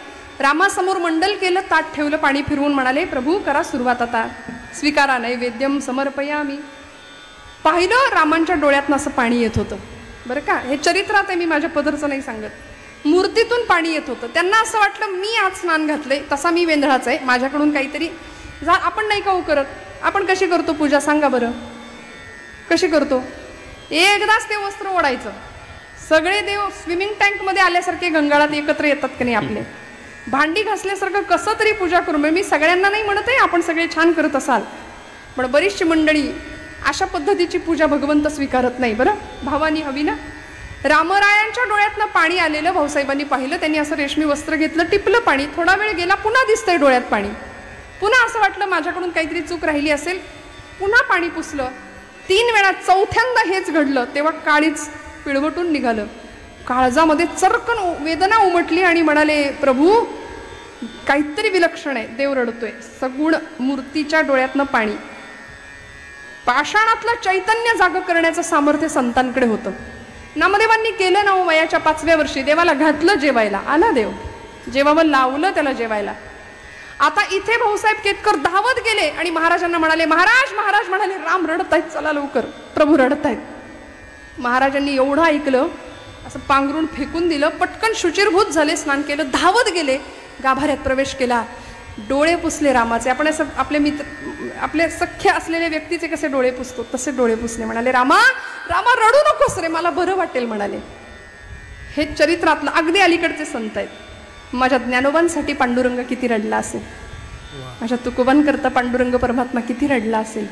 रामासमोर मंडल केलं, ताट ठेवलं, पाणी फिरवून म्हणाले, प्रभू करा सुरुवात आता, स्वीकारा नैवेद्यम समर्पयामी. पाहिलं रामांच्या डोळ्यातनं असं पाणी येत होतं. बरं का, हे चरित्रात आहे, मी माझ्या पदरचं नाही सांगत. मूर्तीतून पाणी येत होतं. त्यांना असं वाटलं मी आज स्नान घातलंय, तसा मी वेंधळाच आहे, माझ्याकडून काहीतरी आपण नाही का करत. आपण कशी करतो पूजा सांगा बरं, कशी करतो? एकदाच ते वस्त्र ओढायचं, सगळे देव स्विमिंग टँकमध्ये आल्यासारखे गंगाळात एकत्र येतात की नाही, आपले भांडी घासल्यासारखं कसं तरी पूजा करू. मी सगळ्यांना नाही म्हणत आहे, आपण सगळे छान करत असाल, पण बरीचशी मंडळी अशा पद्धतीची पूजा भगवंत स्वीकारत नाही. बरं, भावानी हवी ना. रामरायांच्या डोळ्यातनं पाणी आलेलं भाऊसाहेबांनी पाहिलं. त्यांनी असं रेशमी वस्त्र घेतलं, टिपलं पाणी, थोडा वेळ गेला, पुन्हा दिसतंय डोळ्यात पाणी. पुन्हा असं वाटलं माझ्याकडून काहीतरी चूक राहिली असेल, पुन्हा पाणी पुसलं. 3 वेळा, चौथ्यांदा हेच घडलं तेव्हा काळीच पिळवटून निघालं. काळजामध्ये चरकन वेदना उमटली आणि म्हणाले, प्रभू काहीतरी विलक्षण आहे, देव रडतोय. सगुण मूर्तीच्या डोळ्यातनं पाणी. पाषाणातलं चैतन्य जाग करण्याचं सामर्थ्य संतांकडे होतं. नामदेवांनी केलं ना, वयाच्या 5व्या वर्षी देवाला घातलं जेवायला. आला देव, जेवावं लावलं त्याला जेवायला. आता इथे भाऊसाहेब केतकर धावत गेले आणि महाराजांना म्हणाले, महाराज. महाराज म्हणाले, राम रडतायत, चला लवकर, प्रभू रडतायत. महाराजांनी एवढं ऐकलं, असं पांघरून फेकून दिलं, पटकन शुचिरभूत झाले, स्नान केलं, धावत गेले, गाभाऱ्यात प्रवेश केला, डोळे पुसले रामाचे. आपण असं आपले मित्र, आपले सख्य असलेल्या व्यक्तीचे कसे डोळे पुसतो तसे डोळे पुसले. म्हणाले, रामा रामा रडू नकोस रे, मला बरं वाटेल म्हणाले. हे चरित्रातलं अगदी अलीकडचे संत आहेत. माझ्या ज्ञानोबांसाठी पांडुरंग किती रडला असेल, माझ्या तुकोबांकरता पांडुरंग परमात्मा किती रडला असेल.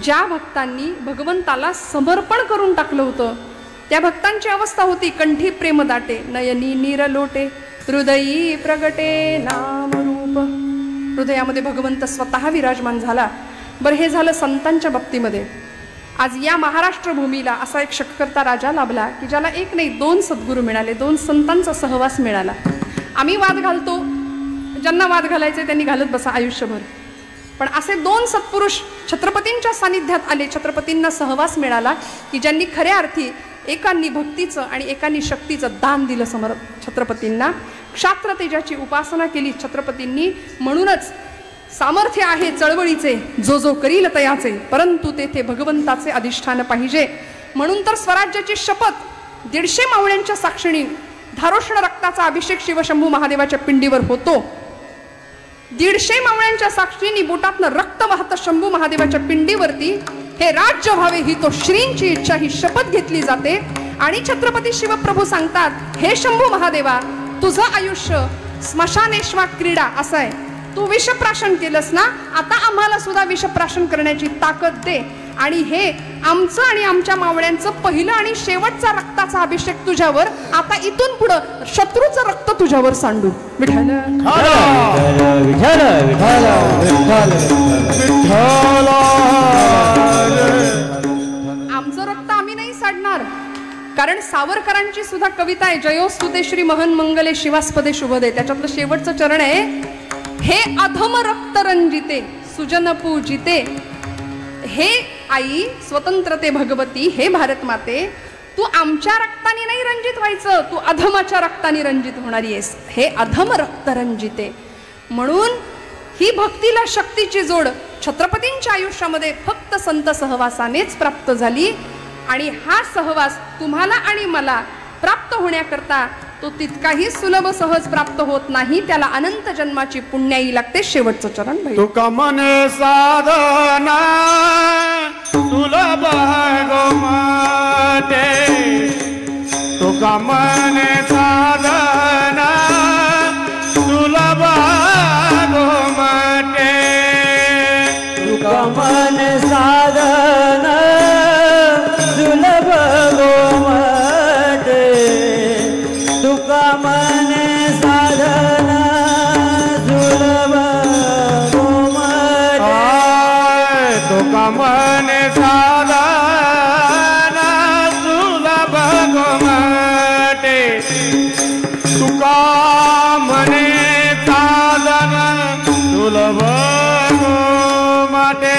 ज्या भक्तांनी भगवंताला समर्पण करून टाकलं होतं त्या भक्तांची अवस्था होती, कंठी प्रेम दाटे, नयनी नीर लोटे, हृदयी प्रगटे नाम रूप. हृदयामध्ये भगवंत स्वतः विराजमान झाला. बरं, हे झालं संतांच्या बाबतीमध्ये. आज या महाराष्ट्र भूमीला असा एक षटकर्ता राजा लाभला की ज्याला एक नाही 2 सद्गुरू मिळाले, 2 संतांचा सहवास मिळाला. आम्ही वाद घालतो, ज्यांना वाद घालायचे त्यांनी घालत बसा आयुष्यभर, पण असे 2 सत्पुरुष छत्रपतींच्या सानिध्यात आले, छत्रपतींना सहवास मिळाला की ज्यांनी खऱ्या अर्थी एकांनी भक्तीचं आणि एकांनी शक्तीचं दान दिलं छत्रपतींना. क्षात्र तेजाची उपासना केली छत्रपतींनी. म्हणूनच सामर्थ्य आहे चळवळीचे, जो जो करील तयाचे, परंतु तेथे भगवंताचे अधिष्ठान पाहिजे. म्हणून तर स्वराज्याची शपथ 150 मावळ्यांच्या साक्षीने धारोष्ण रक्ताचा अभिषेक शिवशंभू महादेवाच्या पिंडीवर होतो. 150 मावळ्यांच्या साक्षीने बोटातनं रक्त वाहत शंभू महादेवाच्या पिंडीवरती हे राज्य व्हावे ही तो श्रींची इच्छा, ही शपथ घेतली जाते. आणि छत्रपती शिवप्रभू सांगतात, हे शंभू महादेवा, तुझं आयुष्य स्मशानेश्वा क्रीडा असं आहे. तू विषप्राशन केलंस ना, आता आम्हाला सुद्धा विषप्राशन करण्याची ताकद दे. आणि हे आमचं आणि आमच्या मावळ्यांचं पहिलं आणि शेवटचा रक्ताचा अभिषेक तुझ्यावर. आता इथून पुढं शत्रूचं रक्त तुझ्यावर सांडू. विठ्ठल आमचं रक्त आम्ही नाही सांडणार. कारण सावरकरांची सुद्धा कविता आहे, जयोस्तुते श्री महन मंगले शिवास्पदे शुभदे. त्याच्यातलं शेवटचं चरण आहे, हे अधम रक्त रंजिते सुजन पूजिते. हे आई स्वतंत्रते भगवती, हे भारत माते, तू आमच्या रक्ताने नाही रंजित व्हायचं, तू अधमाच्या रक्ताने रंजित होणारी आहेस. हे अधम रक्त रंजिते. म्हणून ही भक्तीला शक्तीची जोड छत्रपतींच्या आयुष्यामध्ये फक्त संत सहवासानेच प्राप्त झाली. आणि हा सहवास तुम्हाला आणि मला प्राप्त होण्याकरता तो तितकाही सुलभ सहज प्राप्त होत नाही, त्याला अनंत जन्माची पुण्याई लागते. शेवटचं चरण तुका मने साधना सुलभ गोमाते, तुका मने साधना सुलभ गोमाते, तुका मने साधना सुलभ गोमाते, तुका मने साधना सुलभ गोमाते, तुका मने साधना सुलभ गोमाते, तुका मने साधना सुलभ गोमाते,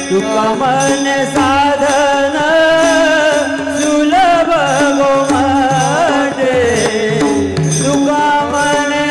तुका मने साधना सुलभ गोमाते, तुका मने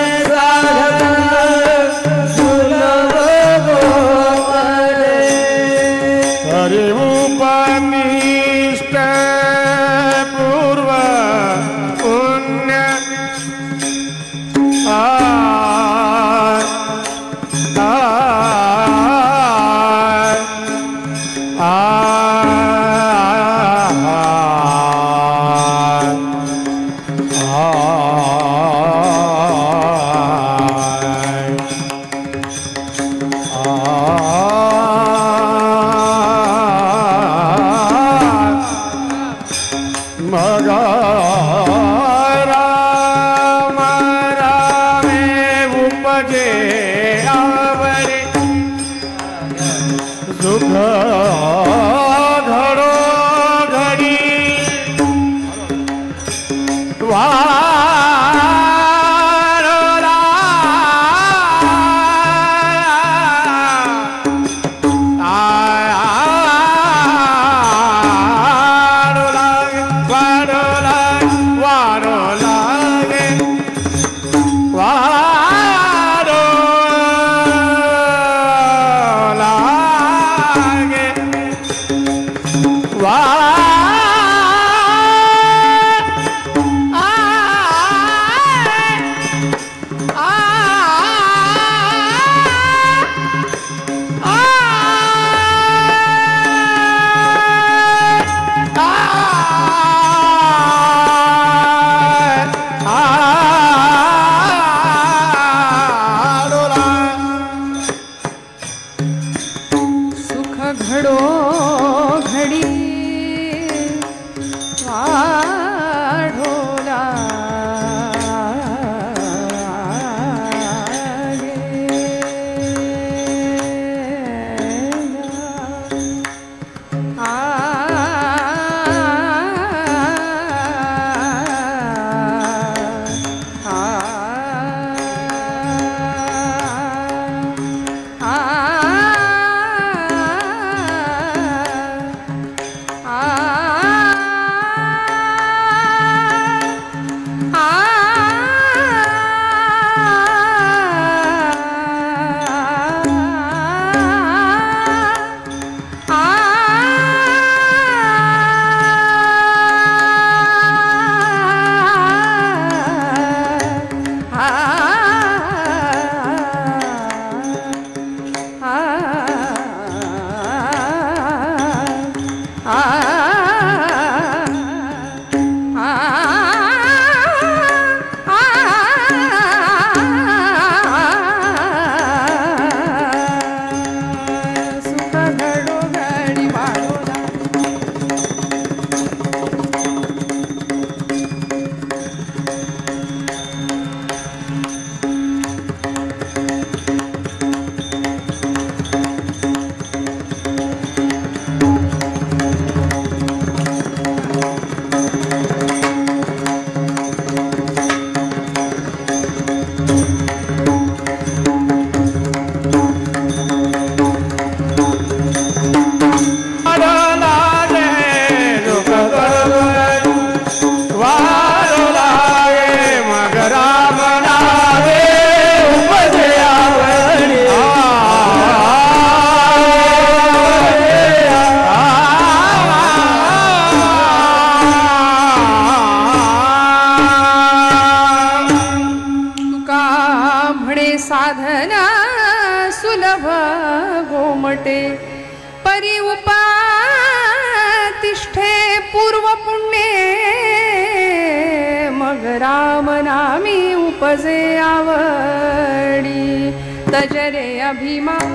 सुख घडो घडी साधना सुलभ गोमटे परी उपातिष्ठे पूर्व पुण्ये मग राम नामी उपजे आवडी तजरे अभिमान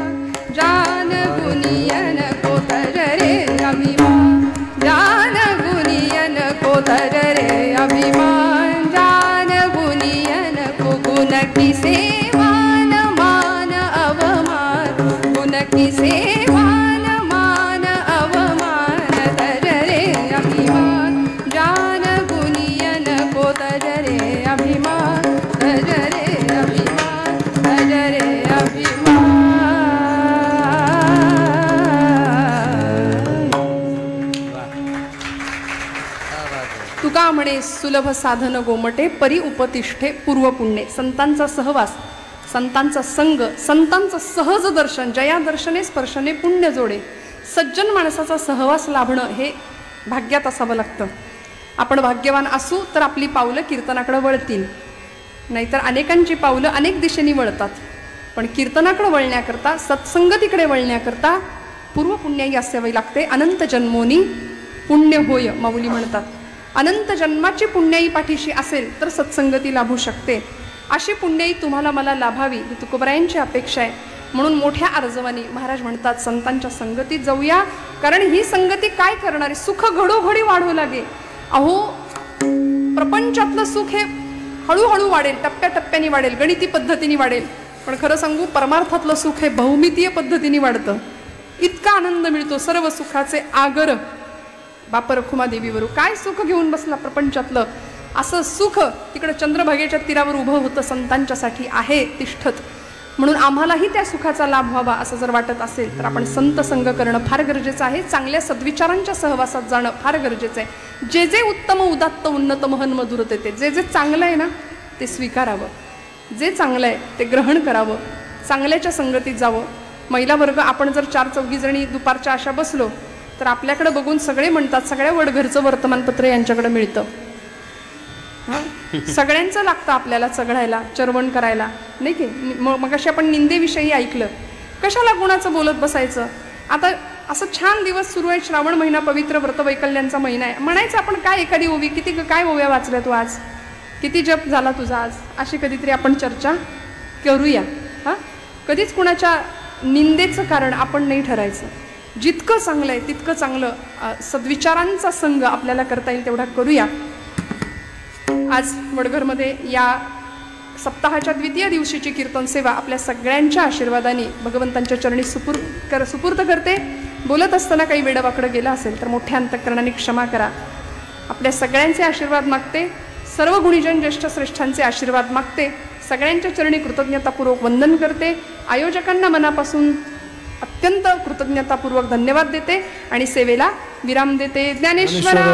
जान गुनियन को तजरे अभिमान जान गुनियन को तजरे अभिमान जान गुनियन को गुण की सेवा न मान अवमान गुण की सेवा न मान अवमान तजरे अभिमान जान गुनियन को तजरे अभिमान तजरे अभिमान तजरे अभिमान। तुका म्हणे सुलभ साधन गोमटे परी उपतिष्ठे पूर्व पुण्ये संतांचा सहवास संतांचा संग संतांचं सहज दर्शन जया दर्शने स्पर्शने पुण्य जोडे सज्जन माणसाचा सहवास लाभणं हे भाग्यात असावं लागतं। आपण भाग्यवान असू तर आपली पावलं कीर्तनाकडे वळतील नाहीतर अनेकांची पावलं अनेक दिशेने वळतात पण कीर्तनाकडे वळण्याकरता सत्संगतीकडे वळण्याकरता पूर्व पुण्याई असावी लागते। अनंत जन्मोनी पुण्य होय माऊली म्हणतात अनंत जन्माची पुण्याई पाठीशी असेल तर सत्संगती लाभू शकते। अशी पुण्याई तुम्हाला मला लाभावी ही तुकोबरायांची अपेक्षा आहे म्हणून मोठ्या आर्जवानी महाराज म्हणतात संतांच्या संगतीत जाऊया कारण ही संगती काय करणार आहे सुख घडोघडी वाढू लागे। अहो प्रपंचातलं सुख हे हळूहळू वाढेल टप्प्याटप्प्याने वाढेल गणिती पद्धतीने वाढेल पण खरं सांगू परमार्थातलं सुख हे बहुमितीय पद्धतीने वाढतं। इतका आनंद मिळतो, सर्व सुखाचे आगर बापर रखुमा देवीवर. काय सुख घेऊन बसला प्रपंचातलं, असं सुख तिकडे चंद्रभागेच्या तीरावर उभं होतं, संतांच्यासाठी आहे तिष्ठत. म्हणून आम्हालाही त्या सुखाचा लाभ व्हावा असं जर वाटत असेल तर आपण संत संग करणं फार गरजेचं आहे. चांगल्या सद्विचारांच्या सहवासात जाणं फार गरजेचं आहे. जे जे उत्तम उदात्त उन्नत महन मधुर ते जे जे चांगलं आहे ना ते स्वीकारावं, जे चांगलं आहे ते ग्रहण करावं, चांगल्याच्या संगतीत जावं. महिला वर्ग आपण जर 4-4 जणी दुपारच्या अशा बसलो तर आपल्याकडे बघून सगळे म्हणतात सगळ्या वडघरचं वर्तमानपत्र यांच्याकडे मिळतं. सगळ्यांचं लागतं आपल्याला चघळायला, चरवण करायला, नाही की. मग अशी आपण निंदेविषयी ऐकलं, कशाला गुणाचं बोलत बसायचं. आता असं छान दिवस सुरू आहे, श्रावण महिना, पवित्र व्रतवैकल्यांचा महिना आहे. म्हणायचं आपण काय एखादी ओवी, किती काय ओव्या वाचल्या तू आज, किती जप झाला तुझा आज, अशी कधीतरी आपण चर्चा करूया. हां, कधीच कुणाच्या निंदेचं कारण आपण नाही ठरायचं. जितकं चांगलं आहे तितकं चांगलं, सद्विचारांचा संग आपल्याला करता येईल तेवढा करूया. आज वडघरमध्ये या सप्ताहाच्या द्वितीय दिवशीची कीर्तन सेवा आपल्या सगळ्यांच्या आशीर्वादाने भगवंतांच्या चरणी सुपूर्द करते. बोलत असताना काही वेडवाकडं गेलं असेल तर मोठ्या अंतःकरणाने क्षमा करा. आपल्या सगळ्यांचे आशीर्वाद मागते, सर्व गुणीजन ज्येष्ठ श्रेष्ठांचे आशीर्वाद मागते. सगळ्यांच्या चरणी कृतज्ञतापूर्वक वंदन करते. आयोजकांना मनापासून अत्यंत कृतज्ञतापूर्वक धन्यवाद देते आणि सेवेला विराम देते. ज्ञानेश्वरा